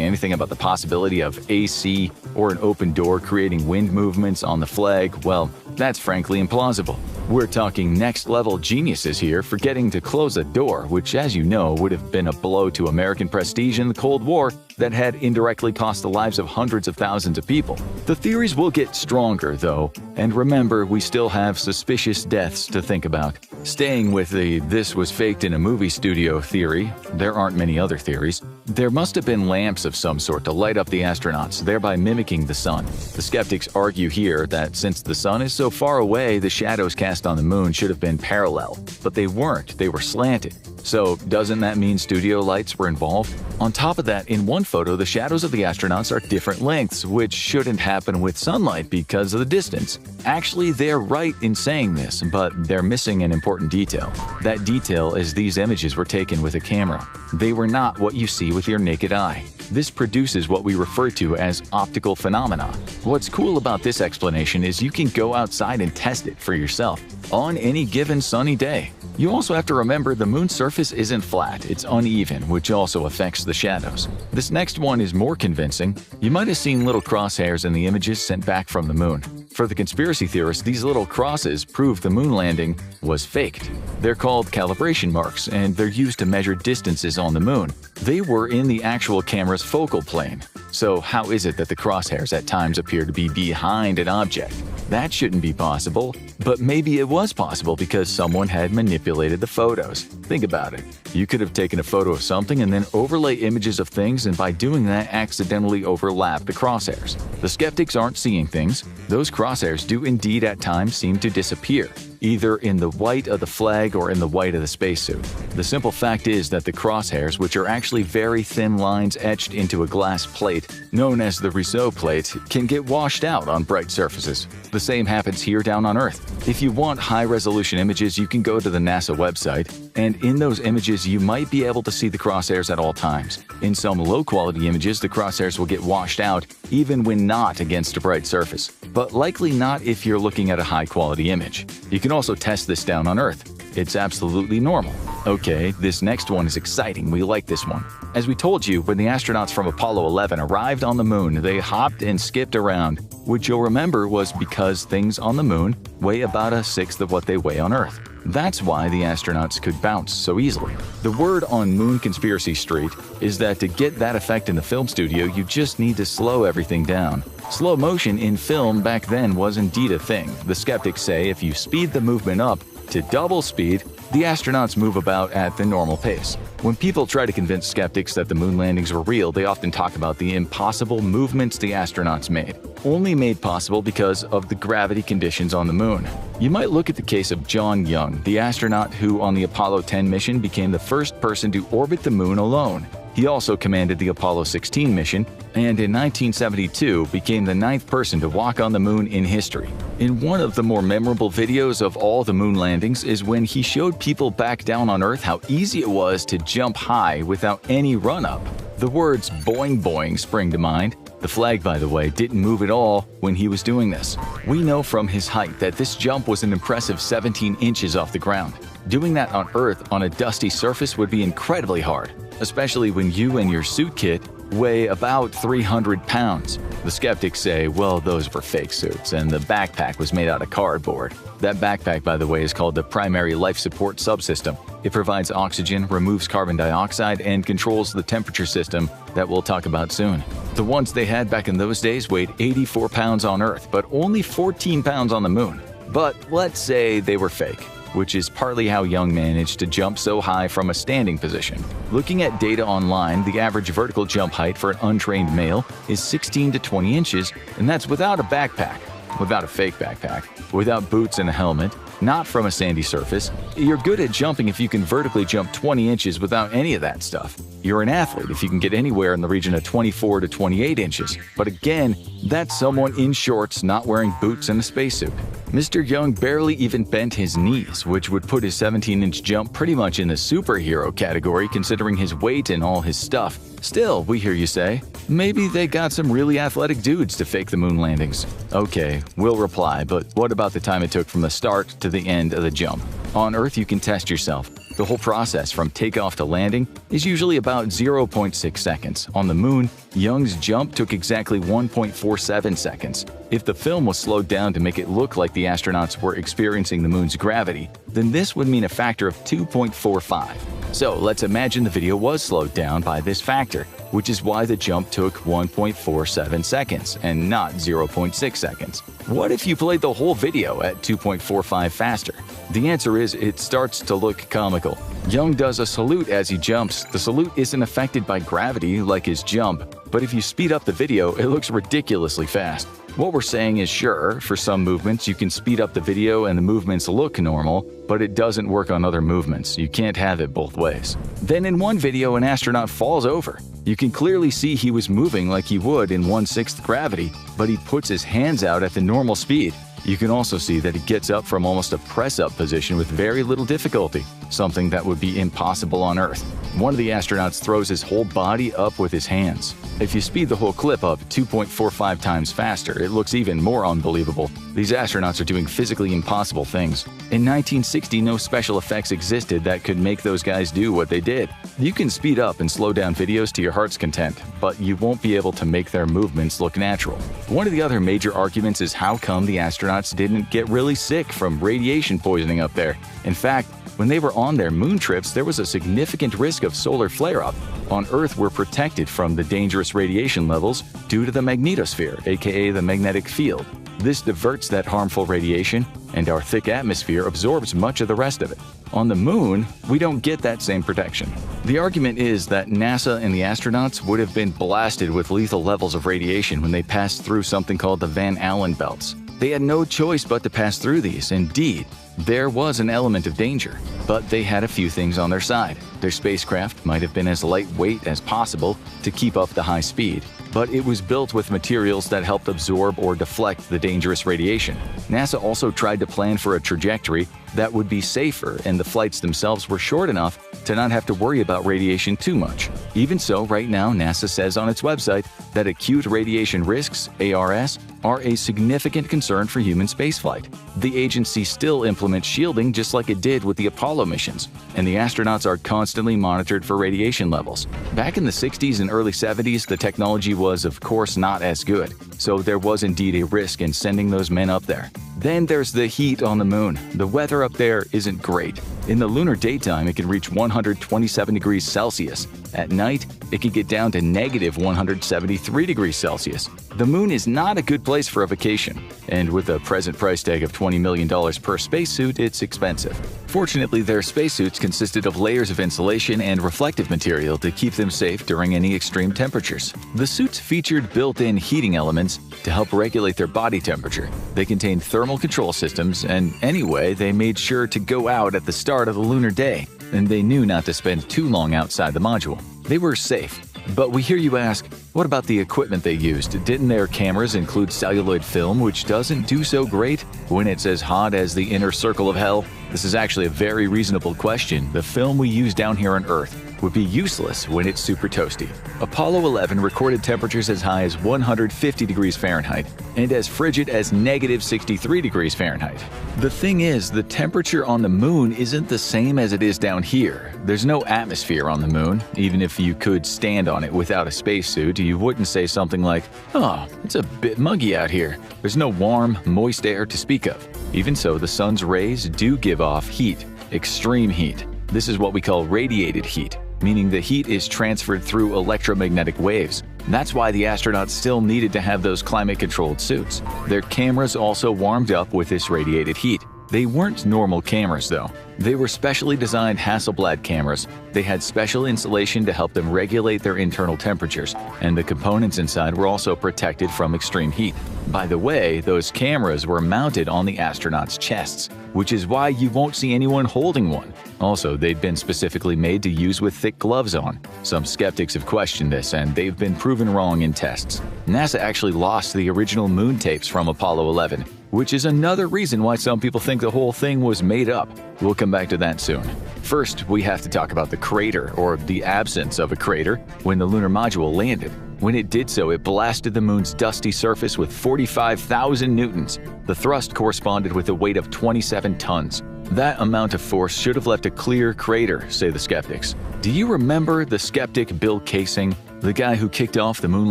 anything about the possibility of AC or an open door creating wind movements on the flag, well, that's frankly implausible. We're talking next-level geniuses here, forgetting to close a door, which, as you know, would have been a blow to American prestige in the Cold War that had indirectly cost the lives of hundreds of thousands of people. The theories will get stronger, though, and remember, we still have suspicious deaths to think about. Staying with the "this was faked in a movie studio" theory, there aren't many other theories. There must have been lamps of some sort to light up the astronauts, thereby mimicking the sun. The skeptics argue here that since the sun is so far away, the shadows cast on the moon should have been parallel, but they weren't, they were slanted. So, doesn't that mean studio lights were involved? On top of that, in one photo, the shadows of the astronauts are different lengths, which shouldn't happen with sunlight because of the distance. Actually, they're right in saying this, but they're missing an important detail. That detail is these images were taken with a camera. They were not what you see with your naked eye. This produces what we refer to as optical phenomena. What's cool about this explanation is you can go outside and test it for yourself on any given sunny day. You also have to remember the moon's surface isn't flat, it's uneven, which also affects the shadows. This next one is more convincing. You might have seen little crosshairs in the images sent back from the moon. For the conspiracy theorists, these little crosses prove the moon landing was faked. They're called calibration marks, and they're used to measure distances on the moon. They were in the actual camera's focal plane. So how is it that the crosshairs at times appear to be behind an object? That shouldn't be possible, but maybe it was possible because someone had manipulated the photos. Think about it. You could have taken a photo of something and then overlay images of things, and by doing that accidentally overlap the crosshairs. The skeptics aren't seeing things. Those crosshairs do indeed at times seem to disappear, either in the white of the flag or in the white of the spacesuit. The simple fact is that the crosshairs, which are actually very thin lines etched into a glass plate known as the Rousseau plate, can get washed out on bright surfaces. The same happens here down on Earth. If you want high-resolution images, you can go to the NASA website, and in those images you might be able to see the crosshairs at all times. In some low-quality images, the crosshairs will get washed out even when not against a bright surface, but likely not if you're looking at a high-quality image. You can also test this down on Earth. It's absolutely normal. Okay, this next one is exciting. We like this one. As we told you, when the astronauts from Apollo 11 arrived on the moon, they hopped and skipped around, which you'll remember was because things on the moon weigh about a sixth of what they weigh on Earth. That's why the astronauts could bounce so easily. The word on Moon Conspiracy Street is that to get that effect in the film studio, you just need to slow everything down. Slow motion in film back then was indeed a thing. The skeptics say if you speed the movement up to double speed, the astronauts move about at the normal pace. When people try to convince skeptics that the moon landings were real, they often talk about the impossible movements the astronauts made, only made possible because of the gravity conditions on the moon. You might look at the case of John Young, the astronaut who on the Apollo 10 mission became the first person to orbit the moon alone. He also commanded the Apollo 16 mission, and in 1972 became the 9th person to walk on the moon in history. In one of the more memorable videos of all the moon landings is when he showed people back down on Earth how easy it was to jump high without any run-up. The words "boing boing" spring to mind. The flag, by the way, didn't move at all when he was doing this. We know from his height that this jump was an impressive 17 inches off the ground. Doing that on Earth on a dusty surface would be incredibly hard, especially when you and your suit kit weigh about 300 pounds. The skeptics say, well, those were fake suits, and the backpack was made out of cardboard. That backpack, by the way, is called the Primary Life Support Subsystem. It provides oxygen, removes carbon dioxide, and controls the temperature system that we'll talk about soon. The ones they had back in those days weighed 84 pounds on Earth, but only 14 pounds on the moon. But let's say they were fake, which is partly how Young managed to jump so high from a standing position. Looking at data online, the average vertical jump height for an untrained male is 16 to 20 inches, and that's without a backpack, without a fake backpack, without boots and a helmet, not from a sandy surface. You're good at jumping if you can vertically jump 20 inches without any of that stuff. You're an athlete if you can get anywhere in the region of 24 to 28 inches. But again, that's someone in shorts not wearing boots and a spacesuit. Mr. Young barely even bent his knees, which would put his 17-inch jump pretty much in the superhero category considering his weight and all his stuff. Still, we hear you say, maybe they got some really athletic dudes to fake the moon landings. Okay, we'll reply, but what about the time it took from the start to the end of the jump? On Earth, you can test yourself. The whole process from takeoff to landing is usually about 0.6 seconds. On the Moon, Young's jump took exactly 1.47 seconds. If the film was slowed down to make it look like the astronauts were experiencing the Moon's gravity, then this would mean a factor of 2.45. So let's imagine the video was slowed down by this factor, which is why the jump took 1.47 seconds and not 0.6 seconds. What if you played the whole video at 2.45 faster? The answer is it starts to look comical. Young does a salute as he jumps. The salute isn't affected by gravity like his jump, but if you speed up the video, it looks ridiculously fast. What we're saying is sure, for some movements you can speed up the video and the movements look normal, but it doesn't work on other movements. You can't have it both ways. Then in one video, an astronaut falls over. You can clearly see he was moving like he would in 1/6 gravity, but he puts his hands out at the normal speed. You can also see that he gets up from almost a press-up position with very little difficulty, something that would be impossible on Earth. One of the astronauts throws his whole body up with his hands. If you speed the whole clip up 2.45 times faster, it looks even more unbelievable. These astronauts are doing physically impossible things. In 1960, no special effects existed that could make those guys do what they did. You can speed up and slow down videos to your heart's content, but you won't be able to make their movements look natural. One of the other major arguments is how come the astronauts didn't get really sick from radiation poisoning up there. In fact, when they were on their moon trips, there was a significant risk of solar flare-up. On Earth, we're protected from the dangerous radiation levels due to the magnetosphere, aka the magnetic field. This diverts that harmful radiation, and our thick atmosphere absorbs much of the rest of it. On the Moon, we don't get that same protection. The argument is that NASA and the astronauts would have been blasted with lethal levels of radiation when they passed through something called the Van Allen belts. They had no choice but to pass through these. Indeed, there was an element of danger, but they had a few things on their side. Their spacecraft might have been as lightweight as possible to keep up the high speed, but it was built with materials that helped absorb or deflect the dangerous radiation. NASA also tried to plan for a trajectory that would be safer, and the flights themselves were short enough to not have to worry about radiation too much. Even so, right now, NASA says on its website that acute radiation risks, ARS, are a significant concern for human spaceflight. The agency still implements shielding just like it did with the Apollo missions, and the astronauts are constantly monitored for radiation levels. Back in the 60s and early 70s, the technology was, of course, not as good, so there was indeed a risk in sending those men up there. Then there's the heat on the Moon. The weather up there isn't great. In the lunar daytime, it can reach 127 degrees Celsius. At night, it can get down to negative 173 degrees Celsius. The Moon is not a good place for a vacation, and with a present price tag of $20 million per spacesuit, it's expensive. Fortunately, their spacesuits consisted of layers of insulation and reflective material to keep them safe during any extreme temperatures. The suits featured built-in heating elements to help regulate their body temperature. They contained thermal control systems, and anyway, they made sure to go out at the start of the lunar day, and they knew not to spend too long outside the module. They were safe. But we hear you ask, what about the equipment they used? Didn't their cameras include celluloid film, which doesn't do so great when it's as hot as the inner circle of hell? This is actually a very reasonable question. The film we use down here on Earth would be useless when it's super toasty. Apollo 11 recorded temperatures as high as 150 degrees Fahrenheit and as frigid as negative 63 degrees Fahrenheit. The thing is, the temperature on the Moon isn't the same as it is down here. There's no atmosphere on the Moon. Even if you could stand on it without a spacesuit, you wouldn't say something like, "Oh, it's a bit muggy out here." There's no warm, moist air to speak of. Even so, the sun's rays do give off heat, extreme heat. This is what we call radiated heat, meaning the heat is transferred through electromagnetic waves. That's why the astronauts still needed to have those climate-controlled suits. Their cameras also warmed up with this radiated heat. They weren't normal cameras, though. They were specially designed Hasselblad cameras. They had special insulation to help them regulate their internal temperatures, and the components inside were also protected from extreme heat. By the way, those cameras were mounted on the astronauts' chests, which is why you won't see anyone holding one. Also, they'd been specifically made to use with thick gloves on. Some skeptics have questioned this, and they've been proven wrong in tests. NASA actually lost the original moon tapes from Apollo 11, which is another reason why some people think the whole thing was made up. We'll come back to that soon. First, we have to talk about the crater, or the absence of a crater, when the lunar module landed. When it did so, it blasted the Moon's dusty surface with 45,000 newtons. The thrust corresponded with a weight of 27 tons. That amount of force should have left a clear crater, say the skeptics. Do you remember the skeptic Bill Kaysing, the guy who kicked off the moon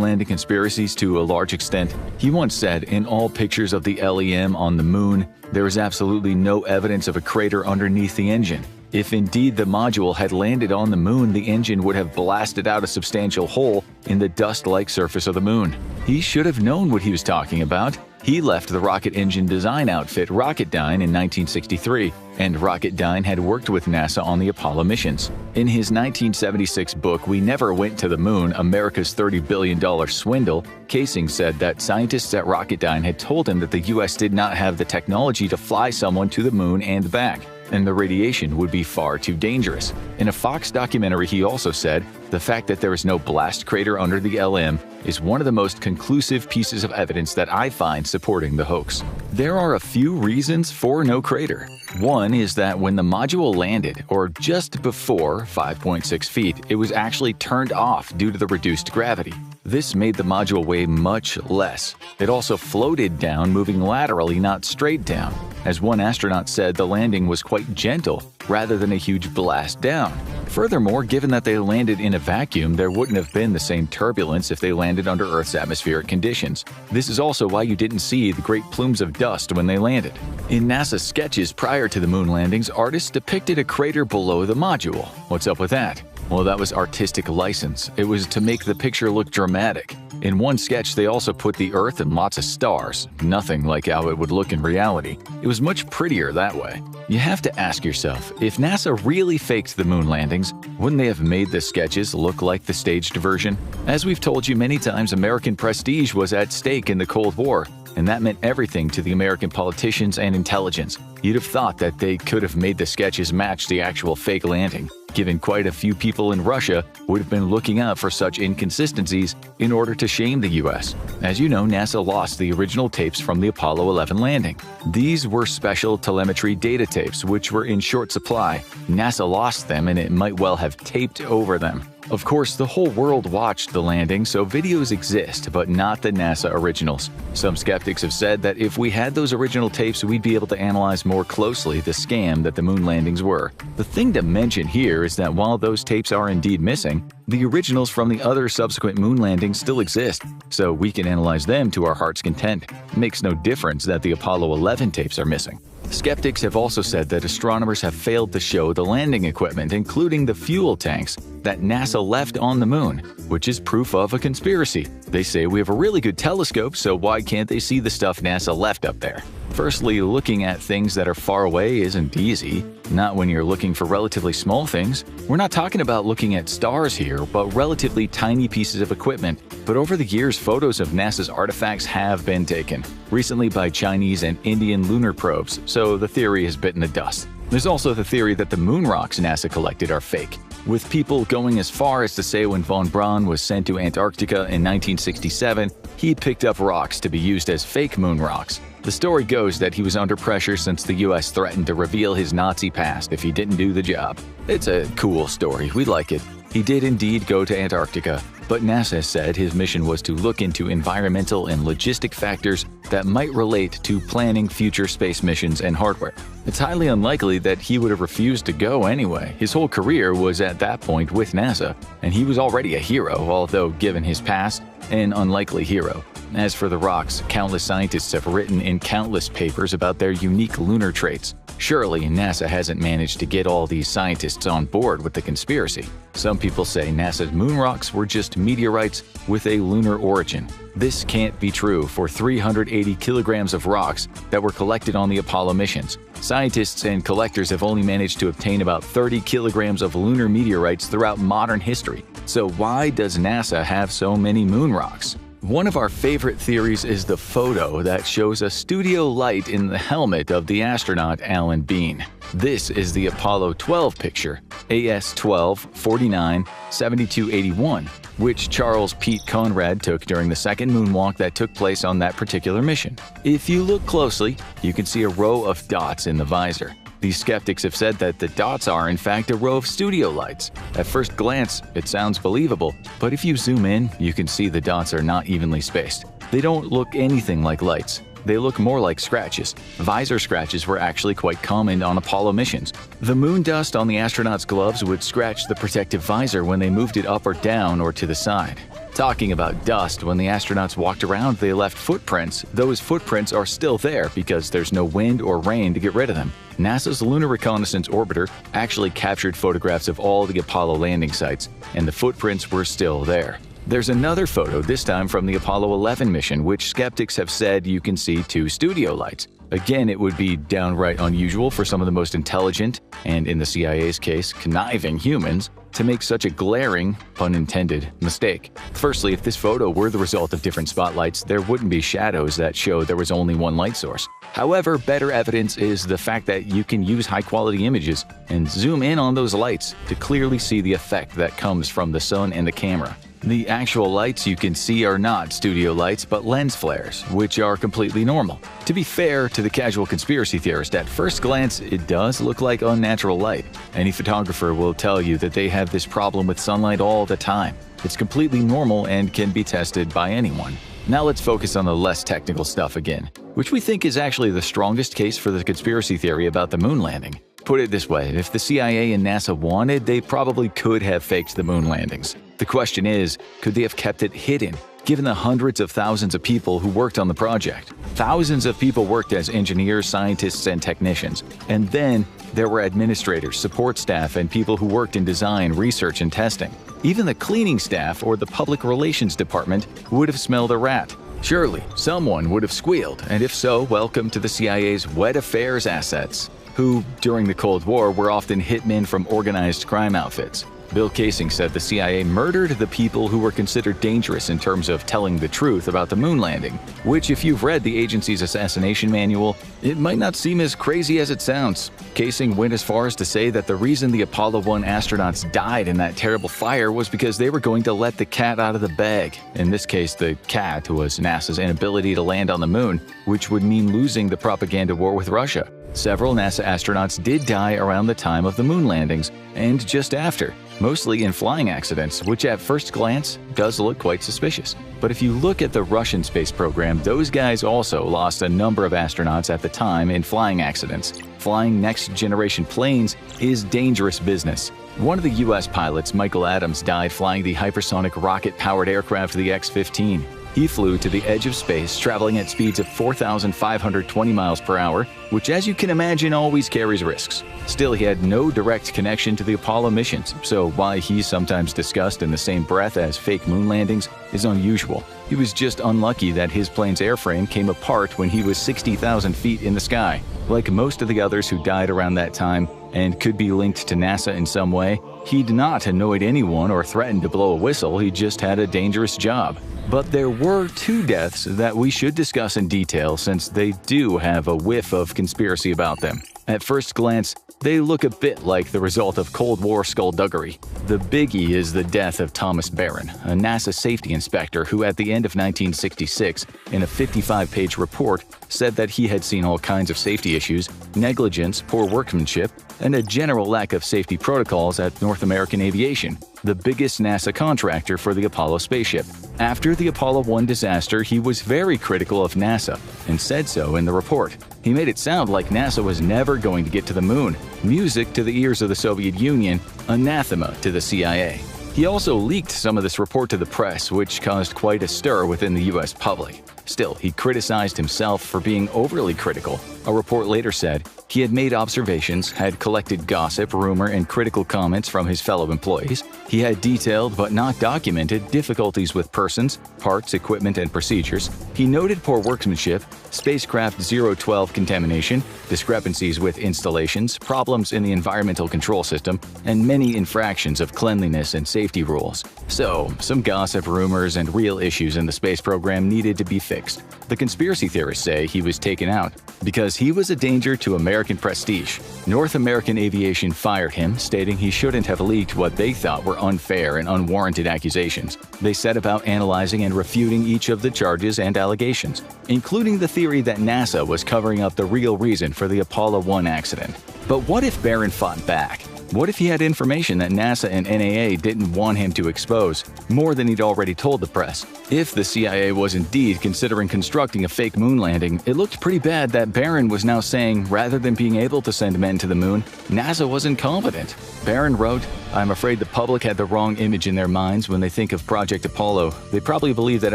landing conspiracies to a large extent? He once said, in all pictures of the LEM on the moon, there is absolutely no evidence of a crater underneath the engine. If indeed the module had landed on the moon, the engine would have blasted out a substantial hole in the dust-like surface of the moon. He should have known what he was talking about. He left the rocket engine design outfit Rocketdyne in 1963, and Rocketdyne had worked with NASA on the Apollo missions. In his 1976 book, We Never Went to the Moon, America's $30 billion Swindle, Kaysing said that scientists at Rocketdyne had told him that the U.S. did not have the technology to fly someone to the moon and back, and the radiation would be far too dangerous. In a Fox documentary, he also said, "The fact that there is no blast crater under the LM is one of the most conclusive pieces of evidence that I find supporting the hoax." There are a few reasons for no crater. One is that when the module landed, or just before 5.6 feet, it was actually turned off due to the reduced gravity. This made the module weigh much less. It also floated down, moving laterally, not straight down. As one astronaut said, the landing was quite gentle, rather than a huge blast down. Furthermore, given that they landed in a vacuum, there wouldn't have been the same turbulence if they landed under Earth's atmospheric conditions. This is also why you didn't see the great plumes of dust when they landed. In NASA sketches prior to the moon landings, artists depicted a crater below the module. What's up with that? Well, that was artistic license. It was to make the picture look dramatic. In one sketch, they also put the Earth and lots of stars. Nothing like how it would look in reality. It was much prettier that way. You have to ask yourself, if NASA really faked the moon landings, wouldn't they have made the sketches look like the staged version? As we've told you many times, American prestige was at stake in the Cold War, and that meant everything to the American politicians and intelligence. You'd have thought that they could have made the sketches match the actual fake landing, given quite a few people in Russia would have been looking out for such inconsistencies in order to shame the US. As you know, NASA lost the original tapes from the Apollo 11 landing. These were special telemetry data tapes which were in short supply. NASA lost them, and it might well have taped over them. Of course, the whole world watched the landing, so videos exist, but not the NASA originals. Some skeptics have said that if we had those original tapes, we'd be able to analyze more closely the scam that the moon landings were. The thing to mention here is that while those tapes are indeed missing, the originals from the other subsequent moon landings still exist, so we can analyze them to our heart's content. It makes no difference that the Apollo 11 tapes are missing. Skeptics have also said that astronomers have failed to show the landing equipment, including the fuel tanks, that NASA left on the moon, which is proof of a conspiracy. They say we have a really good telescope, so why can't they see the stuff NASA left up there? Firstly, looking at things that are far away isn't easy, not when you're looking for relatively small things. We're not talking about looking at stars here, but relatively tiny pieces of equipment. But over the years, photos of NASA's artifacts have been taken, recently by Chinese and Indian lunar probes, so the theory has bitten the dust. There's also the theory that the moon rocks NASA collected are fake, with people going as far as to say when von Braun was sent to Antarctica in 1967, he picked up rocks to be used as fake moon rocks. The story goes that he was under pressure since the US threatened to reveal his Nazi past if he didn't do the job. It's a cool story, we like it. He did indeed go to Antarctica, but NASA said his mission was to look into environmental and logistic factors that might relate to planning future space missions and hardware. It's highly unlikely that he would have refused to go anyway. His whole career was at that point with NASA, and he was already a hero, although given his past, an unlikely hero. As for the rocks, countless scientists have written in countless papers about their unique lunar traits. Surely, NASA hasn't managed to get all these scientists on board with the conspiracy. Some people say NASA's moon rocks were just meteorites with a lunar origin. This can't be true for 380 kilograms of rocks that were collected on the Apollo missions. Scientists and collectors have only managed to obtain about 30 kilograms of lunar meteorites throughout modern history. So why does NASA have so many moon rocks? One of our favorite theories is the photo that shows a studio light in the helmet of the astronaut Alan Bean. This is the Apollo 12 picture, AS-12-49-7281, which Charles Pete Conrad took during the second moonwalk that took place on that particular mission. If you look closely, you can see a row of dots in the visor. These skeptics have said that the dots are in fact a row of studio lights. At first glance, it sounds believable, but if you zoom in, you can see the dots are not evenly spaced. They don't look anything like lights. they look more like scratches. Visor scratches were actually quite common on Apollo missions. The moon dust on the astronauts' gloves would scratch the protective visor when they moved it up or down or to the side. Talking about dust, when the astronauts walked around, they left footprints. Those footprints are still there because there's no wind or rain to get rid of them. NASA's Lunar Reconnaissance Orbiter actually captured photographs of all the Apollo landing sites, and the footprints were still there. There's another photo, this time from the Apollo 11 mission, which skeptics have said you can see 2 studio lights. Again, it would be downright unusual for some of the most intelligent, and in the CIA's case, conniving humans, to make such a glaring, pun intended, mistake. Firstly, if this photo were the result of different spotlights, there wouldn't be shadows that show there was only one light source. However, better evidence is the fact that you can use high-quality images and zoom in on those lights to clearly see the effect that comes from the sun and the camera. The actual lights you can see are not studio lights but lens flares, which are completely normal. To be fair to the casual conspiracy theorist, at first glance it does look like unnatural light. Any photographer will tell you that they have this problem with sunlight all the time. It's completely normal and can be tested by anyone. Now let's focus on the less technical stuff again, which we think is actually the strongest case for the conspiracy theory about the moon landing. Put it this way, if the CIA and NASA wanted, they probably could have faked the moon landings. The question is, could they have kept it hidden, given the hundreds of thousands of people who worked on the project? Thousands of people worked as engineers, scientists, and technicians. And then there were administrators, support staff, and people who worked in design, research, and testing. Even the cleaning staff or the public relations department would have smelled a rat. Surely, someone would have squealed, and if so, welcome to the CIA's wet affairs assets, who, during the Cold War, were often hitmen from organized crime outfits. Bill Kaysing said the CIA murdered the people who were considered dangerous in terms of telling the truth about the moon landing, which, if you've read the agency's assassination manual, it might not seem as crazy as it sounds. Kaysing went as far as to say that the reason the Apollo 1 astronauts died in that terrible fire was because they were going to let the cat out of the bag. In this case, the cat was NASA's inability to land on the moon, which would mean losing the propaganda war with Russia. Several NASA astronauts did die around the time of the moon landings, and just after, mostly in flying accidents, which at first glance does look quite suspicious. But if you look at the Russian space program, those guys also lost a number of astronauts at the time in flying accidents. Flying next-generation planes is dangerous business. One of the US pilots, Michael Adams, died flying the hypersonic rocket-powered aircraft the X-15. He flew to the edge of space, traveling at speeds of 4,520 miles per hour, which, as you can imagine, always carries risks. Still, he had no direct connection to the Apollo missions, so why he's sometimes discussed in the same breath as fake moon landings is unusual. He was just unlucky that his plane's airframe came apart when he was 60,000 feet in the sky. Like most of the others who died around that time and could be linked to NASA in some way, he'd not annoyed anyone or threatened to blow a whistle, he just had a dangerous job. But there were 2 deaths that we should discuss in detail since they do have a whiff of conspiracy about them. At first glance, they look a bit like the result of Cold War skullduggery. The biggie is the death of Thomas Barron, a NASA safety inspector who at the end of 1966, in a 55-page report, said that he had seen all kinds of safety issues, negligence, poor workmanship, and a general lack of safety protocols at North American Aviation, the biggest NASA contractor for the Apollo spaceship. After the Apollo 1 disaster, he was very critical of NASA and said so in the report. He made it sound like NASA was never going to get to the moon, music to the ears of the Soviet Union, anathema to the CIA. He also leaked some of this report to the press, which caused quite a stir within the US public. Still, he criticized himself for being overly critical. A report later said he had made observations, had collected gossip, rumor, and critical comments from his fellow employees. He had detailed but not documented difficulties with persons, parts, equipment, and procedures. He noted poor workmanship, spacecraft 012 contamination, discrepancies with installations, problems in the environmental control system, and many infractions of cleanliness and safety rules. So, some gossip, rumors, and real issues in the space program needed to be fixed. The conspiracy theorists say he was taken out because he was a danger to American prestige. North American Aviation fired him, stating he shouldn't have leaked what they thought were unfair and unwarranted accusations. They set about analyzing and refuting each of the charges and allegations, including the theory that NASA was covering up the real reason for the Apollo 1 accident. But what if Barron fought back? What if he had information that NASA and NAA didn't want him to expose, more than he'd already told the press? If the CIA was indeed considering constructing a fake moon landing, it looked pretty bad that Barron was now saying rather than being able to send men to the moon, NASA was incompetent. Barron wrote, "I'm afraid the public had the wrong image in their minds when they think of Project Apollo. They probably believe that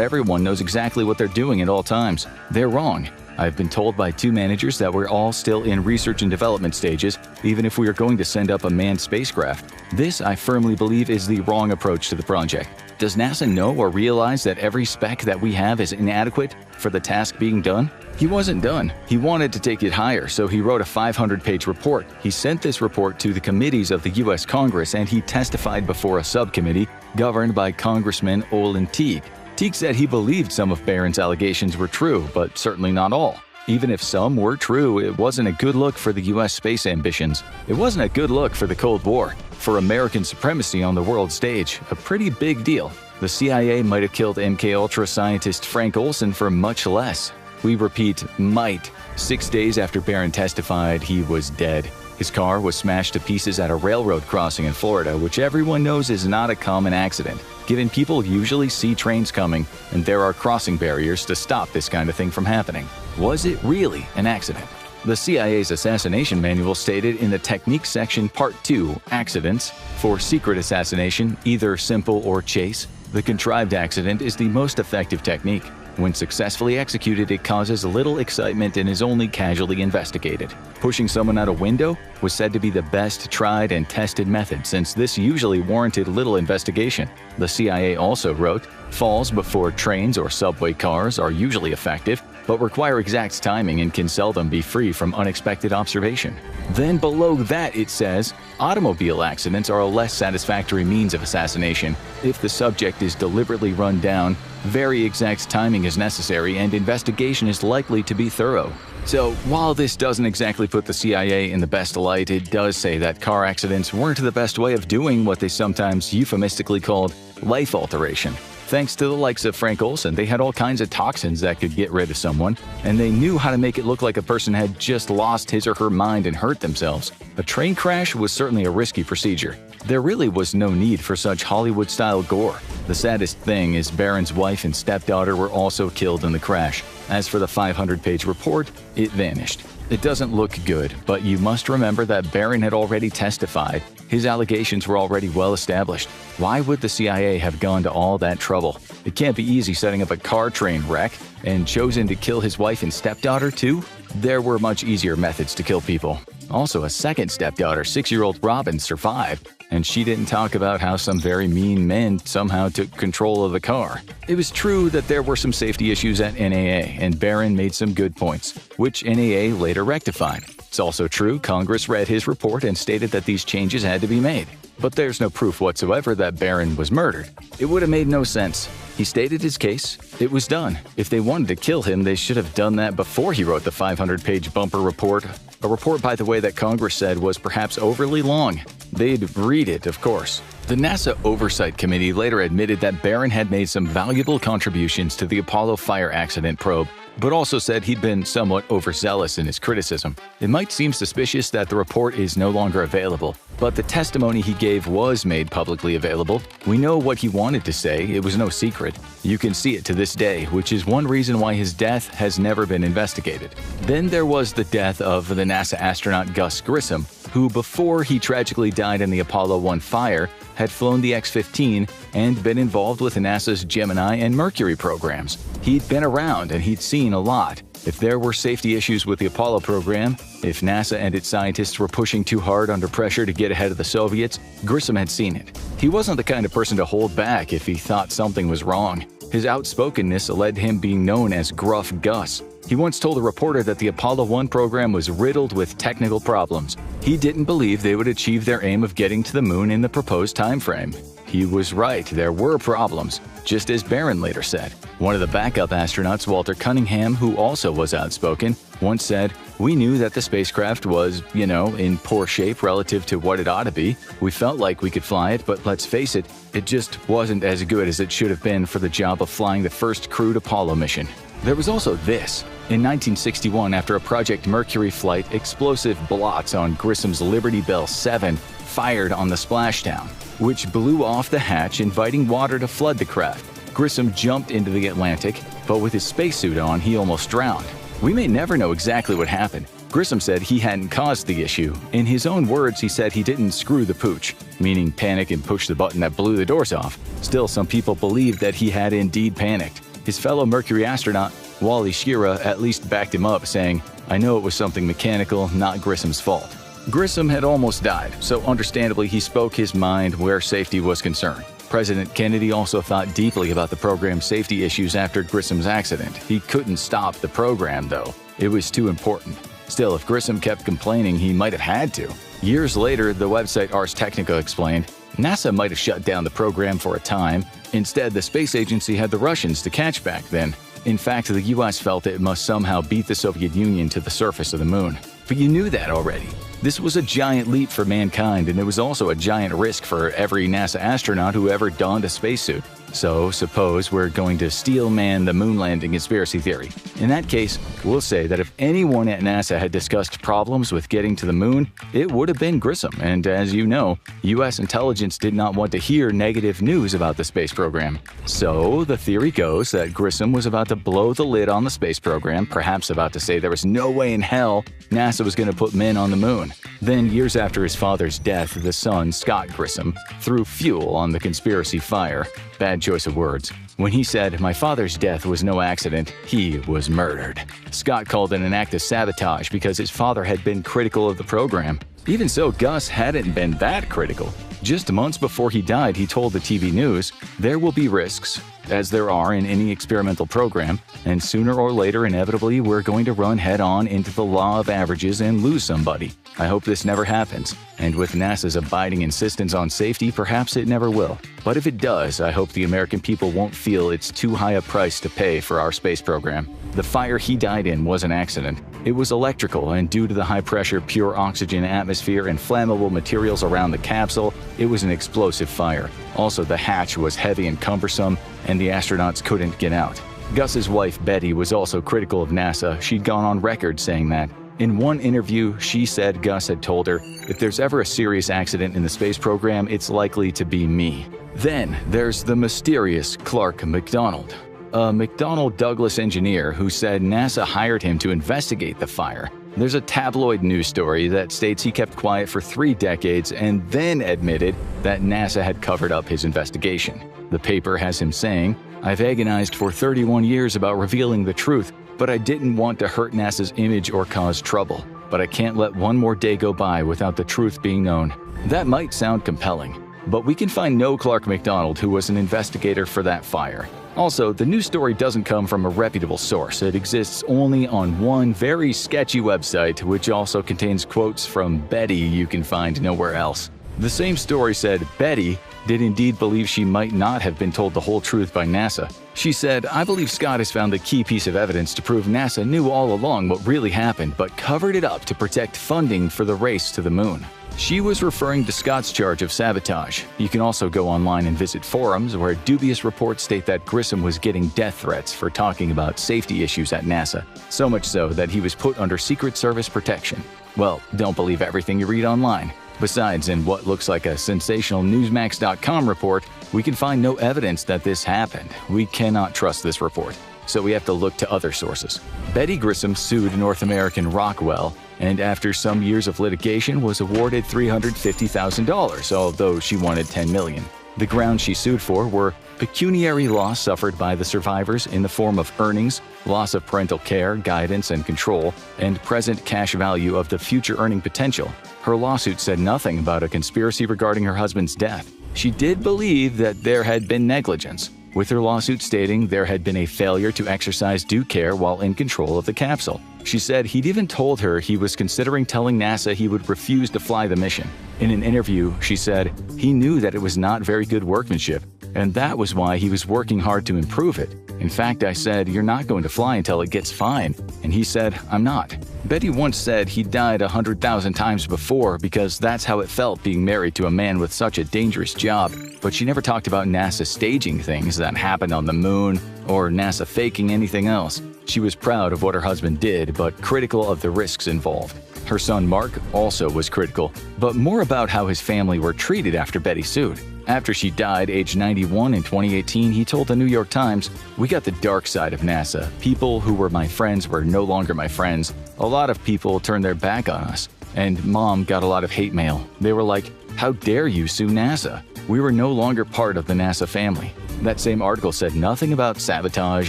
everyone knows exactly what they're doing at all times. They're wrong. I've been told by 2 managers that we're all still in research and development stages, even if we are going to send up a manned spacecraft. This, I firmly believe, is the wrong approach to the project. Does NASA know or realize that every spec that we have is inadequate for the task being done?" He wasn't done. He wanted to take it higher, so he wrote a 500-page report. He sent this report to the committees of the U.S. Congress, and he testified before a subcommittee governed by Congressman Olin Teague. Teague said he believed some of Barron's allegations were true, but certainly not all. Even if some were true, it wasn't a good look for the U.S. space ambitions. It wasn't a good look for the Cold War. For American supremacy on the world stage, a pretty big deal. The CIA might have killed MKUltra scientist Frank Olson for much less. We repeat, might. 6 days after Barron testified, he was dead. His car was smashed to pieces at a railroad crossing in Florida, which everyone knows is not a common accident, given people usually see trains coming and there are crossing barriers to stop this kind of thing from happening. Was it really an accident? The CIA's assassination manual stated in the Technique section Part 2, Accidents, for secret assassination, either simple or chase, the contrived accident is the most effective technique. When successfully executed, it causes little excitement and is only casually investigated. Pushing someone out a window was said to be the best tried and tested method, since this usually warranted little investigation. The CIA also wrote, "Falls before trains or subway cars are usually effective, but require exact timing and can seldom be free from unexpected observation." Then below that it says, "Automobile accidents are a less satisfactory means of assassination. If the subject is deliberately run down, very exact timing is necessary and investigation is likely to be thorough." So, while this doesn't exactly put the CIA in the best light, it does say that car accidents weren't the best way of doing what they sometimes euphemistically called life alteration. Thanks to the likes of Frank Olson, they had all kinds of toxins that could get rid of someone, and they knew how to make it look like a person had just lost his or her mind and hurt themselves. A train crash was certainly a risky procedure. There really was no need for such Hollywood-style gore. The saddest thing is Barron's wife and stepdaughter were also killed in the crash. As for the 500-page report, it vanished. It doesn't look good, but you must remember that Barron had already testified. His allegations were already well established. Why would the CIA have gone to all that trouble? It can't be easy setting up a car train wreck and chosen to kill his wife and stepdaughter too? There were much easier methods to kill people. Also, a second stepdaughter, 6-year-old Robin, survived, and she didn't talk about how some very mean men somehow took control of the car. It was true that there were some safety issues at NAA, and Barron made some good points, which NAA later rectified. It's also true Congress read his report and stated that these changes had to be made. But there's no proof whatsoever that Barron was murdered. It would have made no sense. He stated his case. It was done. If they wanted to kill him, they should have done that before he wrote the 500-page bumper report. A report, by the way, that Congress said was perhaps overly long. They'd read it, of course. The NASA Oversight Committee later admitted that Barron had made some valuable contributions to the Apollo fire accident probe, but also said he'd been somewhat overzealous in his criticism. It might seem suspicious that the report is no longer available, but the testimony he gave was made publicly available. We know what he wanted to say, it was no secret. You can see it to this day, which is one reason why his death has never been investigated. Then there was the death of the NASA astronaut Gus Grissom, who before he tragically died in the Apollo 1 fire, had flown the X-15 and been involved with NASA's Gemini and Mercury programs. He'd been around and he'd seen a lot. If there were safety issues with the Apollo program, if NASA and its scientists were pushing too hard under pressure to get ahead of the Soviets, Grissom had seen it. He wasn't the kind of person to hold back if he thought something was wrong. His outspokenness led to him being known as Gruff Gus. He once told a reporter that the Apollo 1 program was riddled with technical problems. He didn't believe they would achieve their aim of getting to the moon in the proposed time frame. He was right, there were problems, just as Barron later said. One of the backup astronauts, Walter Cunningham, who also was outspoken, once said, "We knew that the spacecraft was, in poor shape relative to what it ought to be. We felt like we could fly it, but let's face it, it just wasn't as good as it should have been for the job of flying the first crewed Apollo mission." There was also this. In 1961, after a Project Mercury flight, explosive blots on Grissom's Liberty Bell 7 fired on the splashdown, which blew off the hatch, inviting water to flood the craft. Grissom jumped into the Atlantic, but with his spacesuit on, he almost drowned. We may never know exactly what happened. Grissom said he hadn't caused the issue. In his own words, he said he didn't screw the pooch, meaning panic and push the button that blew the doors off. Still, some people believe that he had indeed panicked. His fellow Mercury astronaut, Wally Schirra, at least backed him up, saying, "I know it was something mechanical, not Grissom's fault." Grissom had almost died, so understandably he spoke his mind where safety was concerned. President Kennedy also thought deeply about the program's safety issues after Grissom's accident. He couldn't stop the program, though. It was too important. Still, if Grissom kept complaining, he might have had to. Years later, the website Ars Technica explained, NASA might have shut down the program for a time. Instead, the space agency had the Russians to catch back then. In fact, the US felt it must somehow beat the Soviet Union to the surface of the moon. But you knew that already. This was a giant leap for mankind, and it was also a giant risk for every NASA astronaut who ever donned a spacesuit. So, suppose we're going to steel man the moon landing conspiracy theory. In that case, we'll say that if anyone at NASA had discussed problems with getting to the moon, it would have been Grissom. And as you know, US intelligence did not want to hear negative news about the space program. So, the theory goes that Grissom was about to blow the lid on the space program, perhaps about to say there was no way in hell NASA was going to put men on the moon. Then, years after his father's death, the son, Scott Grissom, threw fuel on the conspiracy fire. Bad choice of words. When he said, "My father's death was no accident, he was murdered." Scott called it an act of sabotage because his father had been critical of the program. Even so, Gus hadn't been that critical. Just months before he died, he told the TV news, "There will be risks, as there are in any experimental program, and sooner or later, inevitably, we're going to run head-on into the law of averages and lose somebody. I hope this never happens, and with NASA's abiding insistence on safety, perhaps it never will. But if it does, I hope the American people won't feel it's too high a price to pay for our space program." The fire he died in was an accident. It was electrical, and due to the high-pressure, pure oxygen atmosphere and flammable materials around the capsule, it was an explosive fire. Also, the hatch was heavy and cumbersome, and the astronauts couldn't get out. Gus's wife, Betty, was also critical of NASA. She'd gone on record saying that. In one interview, she said Gus had told her, "If there's ever a serious accident in the space program, it's likely to be me." Then there's the mysterious Clark McDonald, a McDonnell Douglas engineer who said NASA hired him to investigate the fire. There's a tabloid news story that states he kept quiet for 3 decades and then admitted that NASA had covered up his investigation. The paper has him saying, "I've agonized for 31 years about revealing the truth, but I didn't want to hurt NASA's image or cause trouble. But I can't let one more day go by without the truth being known." That might sound compelling, but we can find no Clark McDonald who was an investigator for that fire. Also, the news story doesn't come from a reputable source. It exists only on one very sketchy website, which also contains quotes from Betty you can find nowhere else. The same story said Betty did indeed believe she might not have been told the whole truth by NASA. She said, "I believe Scott has found the key piece of evidence to prove NASA knew all along what really happened but covered it up to protect funding for the race to the moon." She was referring to Scott's charge of sabotage. You can also go online and visit forums where dubious reports state that Grissom was getting death threats for talking about safety issues at NASA, so much so that he was put under Secret Service protection. Well, don't believe everything you read online. Besides, in what looks like a sensational Newsmax.com report, we can find no evidence that this happened. We cannot trust this report, so we have to look to other sources. Betty Grissom sued North American Rockwell, and after some years of litigation was awarded $350,000, although she wanted $10 million. The grounds she sued for were pecuniary loss suffered by the survivors in the form of earnings, loss of parental care, guidance, and control, and present cash value of the future earning potential. Her lawsuit said nothing about a conspiracy regarding her husband's death. She did believe that there had been negligence, with her lawsuit stating there had been a failure to exercise due care while in control of the capsule. She said he'd even told her he was considering telling NASA he would refuse to fly the mission. In an interview, she said he knew that it was not very good workmanship, and that was why he was working hard to improve it. "In fact, I said, 'You're not going to fly until it gets fine,' and he said, 'I'm not.'" Betty once said he died 100,000 times before because that's how it felt being married to a man with such a dangerous job, but she never talked about NASA staging things that happened on the moon or NASA faking anything else. She was proud of what her husband did, but critical of the risks involved. Her son Mark also was critical, but more about how his family were treated after Betty sued. After she died, aged 91 in 2018, he told the New York Times, "We got the dark side of NASA. People who were my friends were no longer my friends. A lot of people turned their back on us. And Mom got a lot of hate mail. They were like, 'How dare you sue NASA?' We were no longer part of the NASA family." That same article said nothing about sabotage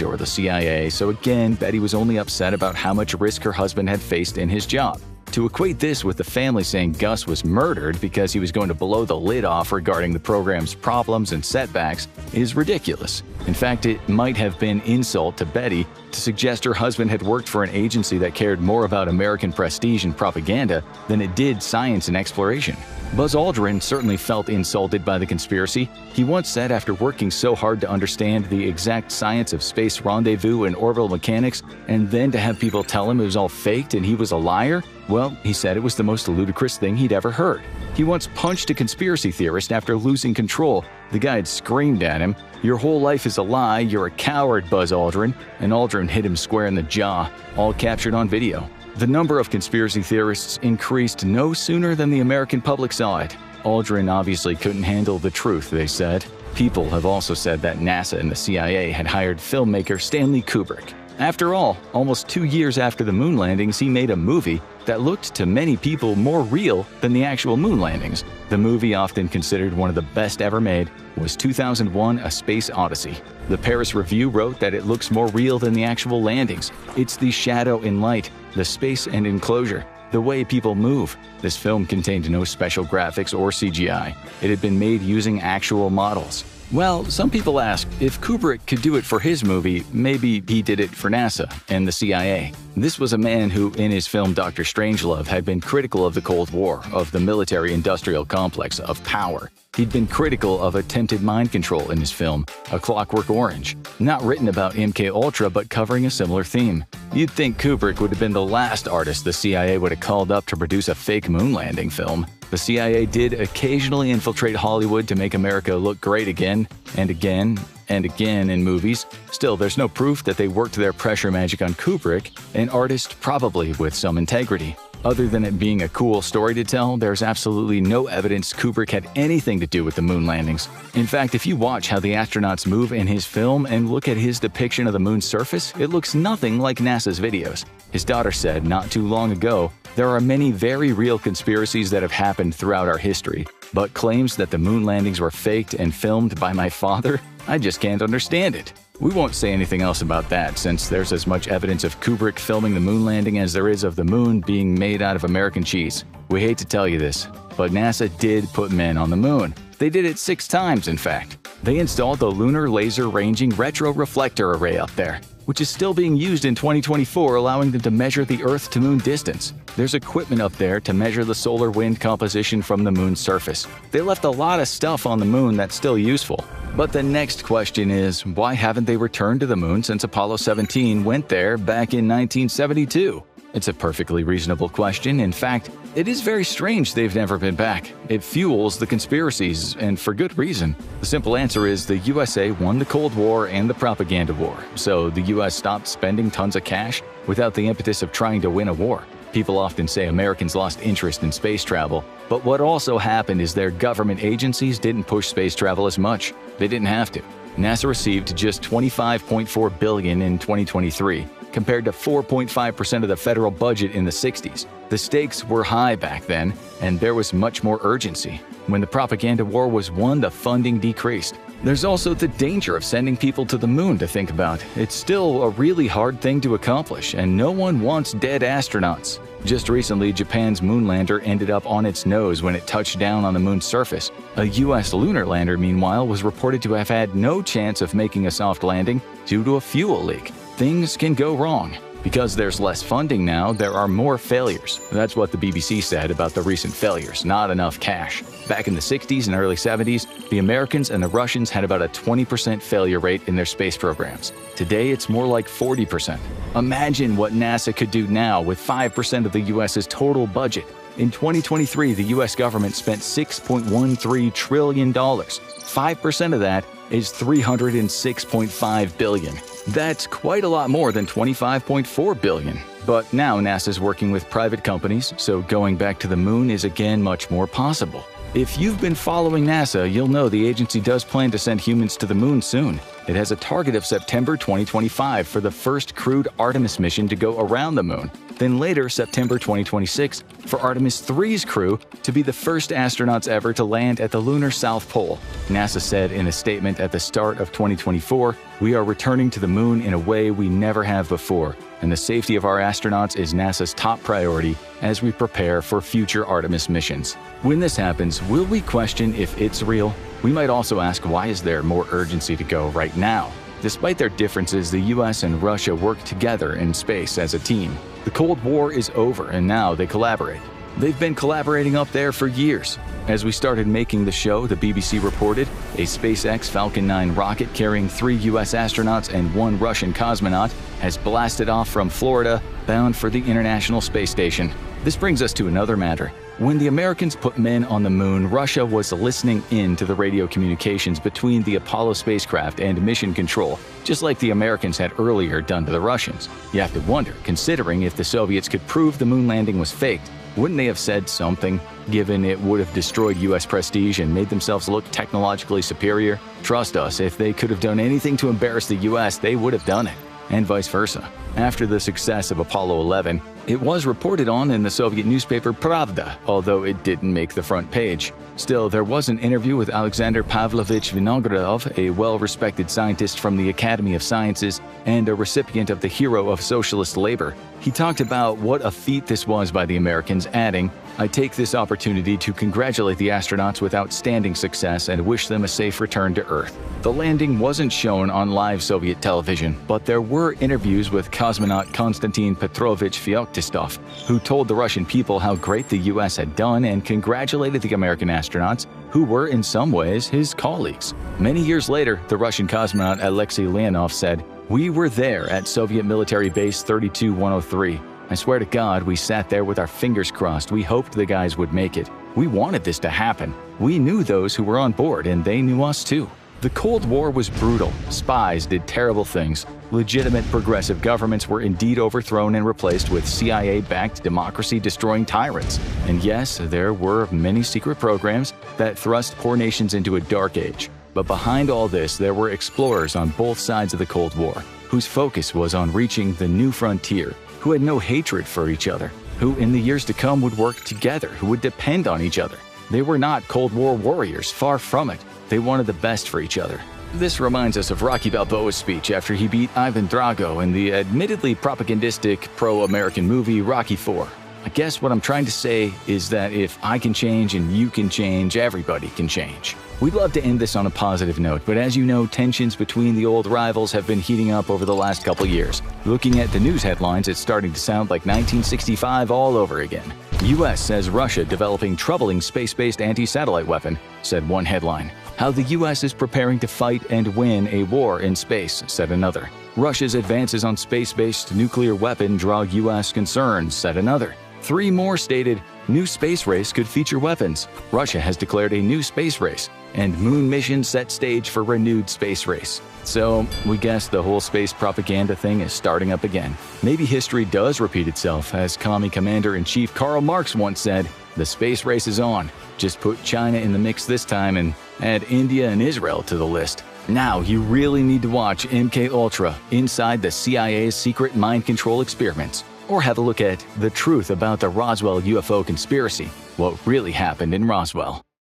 or the CIA, so again, Betty was only upset about how much risk her husband had faced in his job. To equate this with the family saying Gus was murdered because he was going to blow the lid off regarding the program's problems and setbacks is ridiculous. In fact, it might have been insult to Betty to suggest her husband had worked for an agency that cared more about American prestige and propaganda than it did science and exploration. Buzz Aldrin certainly felt insulted by the conspiracy. He once said after working so hard to understand the exact science of space rendezvous and orbital mechanics, and then to have people tell him it was all faked and he was a liar, well, he said it was the most ludicrous thing he'd ever heard. He once punched a conspiracy theorist after losing control. The guy had screamed at him, "Your whole life is a lie, you're a coward, Buzz Aldrin," and Aldrin hit him square in the jaw, all captured on video. The number of conspiracy theorists increased no sooner than the American public saw it. Aldrin obviously couldn't handle the truth, they said. People have also said that NASA and the CIA had hired filmmaker Stanley Kubrick. After all, almost 2 years after the moon landings, he made a movie that looked to many people more real than the actual moon landings. The movie, often considered one of the best ever made, was 2001: A Space Odyssey. The Paris Review wrote that it looks more real than the actual landings. It's the shadow and light, the space and enclosure, the way people move. This film contained no special graphics or CGI. It had been made using actual models. Well, some people ask, if Kubrick could do it for his movie, maybe he did it for NASA and the CIA. This was a man who, in his film Dr. Strangelove, had been critical of the Cold War, of the military-industrial complex, of power. He'd been critical of attempted mind control in his film, A Clockwork Orange. Not written about MKUltra, but covering a similar theme. You'd think Kubrick would have been the last artist the CIA would have called up to produce a fake moon landing film. The CIA did occasionally infiltrate Hollywood to make America look great again and again and again in movies. Still, there's no proof that they worked their pressure magic on Kubrick, an artist probably with some integrity. Other than it being a cool story to tell, there's absolutely no evidence Kubrick had anything to do with the moon landings. In fact, if you watch how the astronauts move in his film and look at his depiction of the moon's surface, it looks nothing like NASA's videos. His daughter said not too long ago, "There are many very real conspiracies that have happened throughout our history, but claims that the moon landings were faked and filmed by my father? I just can't understand it." We won't say anything else about that, since there's as much evidence of Kubrick filming the moon landing as there is of the moon being made out of American cheese. We hate to tell you this, but NASA did put men on the moon. They did it 6 times, in fact. They installed the Lunar Laser Ranging Retroreflector Array up there, which is still being used in 2024, allowing them to measure the Earth-to-Moon distance. There's equipment up there to measure the solar wind composition from the moon's surface. They left a lot of stuff on the moon that's still useful. But the next question is, why haven't they returned to the moon since Apollo 17 went there back in 1972? It's a perfectly reasonable question. In fact, it is very strange they've never been back. It fuels the conspiracies, and for good reason. The simple answer is the USA won the Cold War and the propaganda war, so the US stopped spending tons of cash without the impetus of trying to win a war. People often say Americans lost interest in space travel, but what also happened is their government agencies didn't push space travel as much. They didn't have to. NASA received just $25.4 billion in 2023, compared to 4.5% of the federal budget in the 60s. The stakes were high back then, and there was much more urgency. When the propaganda war was won, the funding decreased. There's also the danger of sending people to the moon to think about. It's still a really hard thing to accomplish, and no one wants dead astronauts. Just recently, Japan's moon lander ended up on its nose when it touched down on the moon's surface. A US lunar lander, meanwhile, was reported to have had no chance of making a soft landing due to a fuel leak. Things can go wrong. Because there's less funding now, there are more failures. That's what the BBC said about the recent failures, not enough cash. Back in the 60s and early 70s, the Americans and the Russians had about a 20% failure rate in their space programs. Today, it's more like 40%. Imagine what NASA could do now with 5% of the US's total budget. In 2023, the US government spent $6.13 trillion. 5% of that is $306.5 billion. That's quite a lot more than $25.4 billion. But now NASA's working with private companies, so going back to the moon is again much more possible. If you've been following NASA, you'll know the agency does plan to send humans to the moon soon. It has a target of September 2025 for the first crewed Artemis mission to go around the moon. Then later, September 2026, for Artemis 3's crew to be the first astronauts ever to land at the lunar South Pole. NASA said in a statement at the start of 2024, "We are returning to the moon in a way we never have before, and the safety of our astronauts is NASA's top priority as we prepare for future Artemis missions." When this happens, will we question if it's real? We might also ask, why is there more urgency to go right now? Despite their differences, the US and Russia work together in space as a team. The Cold War is over and now they collaborate. They've been collaborating up there for years. As we started making the show, the BBC reported a SpaceX Falcon 9 rocket carrying 3 US astronauts and 1 Russian cosmonaut has blasted off from Florida, bound for the International Space Station. This brings us to another matter. When the Americans put men on the moon, Russia was listening in to the radio communications between the Apollo spacecraft and mission control, just like the Americans had earlier done to the Russians. You have to wonder, considering if the Soviets could prove the moon landing was faked, wouldn't they have said something, given it would have destroyed US prestige and made themselves look technologically superior? Trust us, if they could have done anything to embarrass the US, they would have done it, and vice versa. After the success of Apollo 11, it was reported on in the Soviet newspaper Pravda, although it didn't make the front page. Still, there was an interview with Alexander Pavlovich Vinogradov, a well-respected scientist from the Academy of Sciences and a recipient of the Hero of Socialist Labor. He talked about what a feat this was by the Americans, adding, "I take this opportunity to congratulate the astronauts with outstanding success and wish them a safe return to Earth." The landing wasn't shown on live Soviet television, but there were interviews with cosmonaut Konstantin Petrovich Feoktistov, who told the Russian people how great the US had done and congratulated the American astronauts, who were in some ways his colleagues. Many years later, the Russian cosmonaut Alexei Leonov said, "We were there at Soviet military base 32103. I swear to God, we sat there with our fingers crossed. We hoped the guys would make it. We wanted this to happen. We knew those who were on board, and they knew us too." The Cold War was brutal. Spies did terrible things. Legitimate progressive governments were indeed overthrown and replaced with CIA-backed democracy-destroying tyrants. And yes, there were many secret programs that thrust poor nations into a dark age. But behind all this, there were explorers on both sides of the Cold War, whose focus was on reaching the new frontier, who had no hatred for each other, who in the years to come would work together, who would depend on each other. They were not Cold War warriors, far from it. They wanted the best for each other. This reminds us of Rocky Balboa's speech after he beat Ivan Drago in the admittedly propagandistic pro-American movie Rocky IV. I guess what I'm trying to say is that if I can change and you can change, everybody can change. We'd love to end this on a positive note, but as you know, tensions between the old rivals have been heating up over the last couple years. Looking at the news headlines, it's starting to sound like 1965 all over again. US says Russia developing troubling space-based anti-satellite weapon, said one headline. How the US is preparing to fight and win a war in space, said another. Russia's advances on space-based nuclear weapon draw US concerns, said another. 3 more stated, new space race could feature weapons. Russia has declared a new space race, and moon mission set stage for renewed space race. So, we guess the whole space propaganda thing is starting up again. Maybe history does repeat itself, as Commie Commander-in-Chief Karl Marx once said, "The space race is on. Just put China in the mix this time and add India and Israel to the list." Now you really need to watch MK Ultra, Inside the CIA's Secret Mind Control Experiments. Or have a look at The Truth About the Roswell UFO Conspiracy, what really happened in Roswell.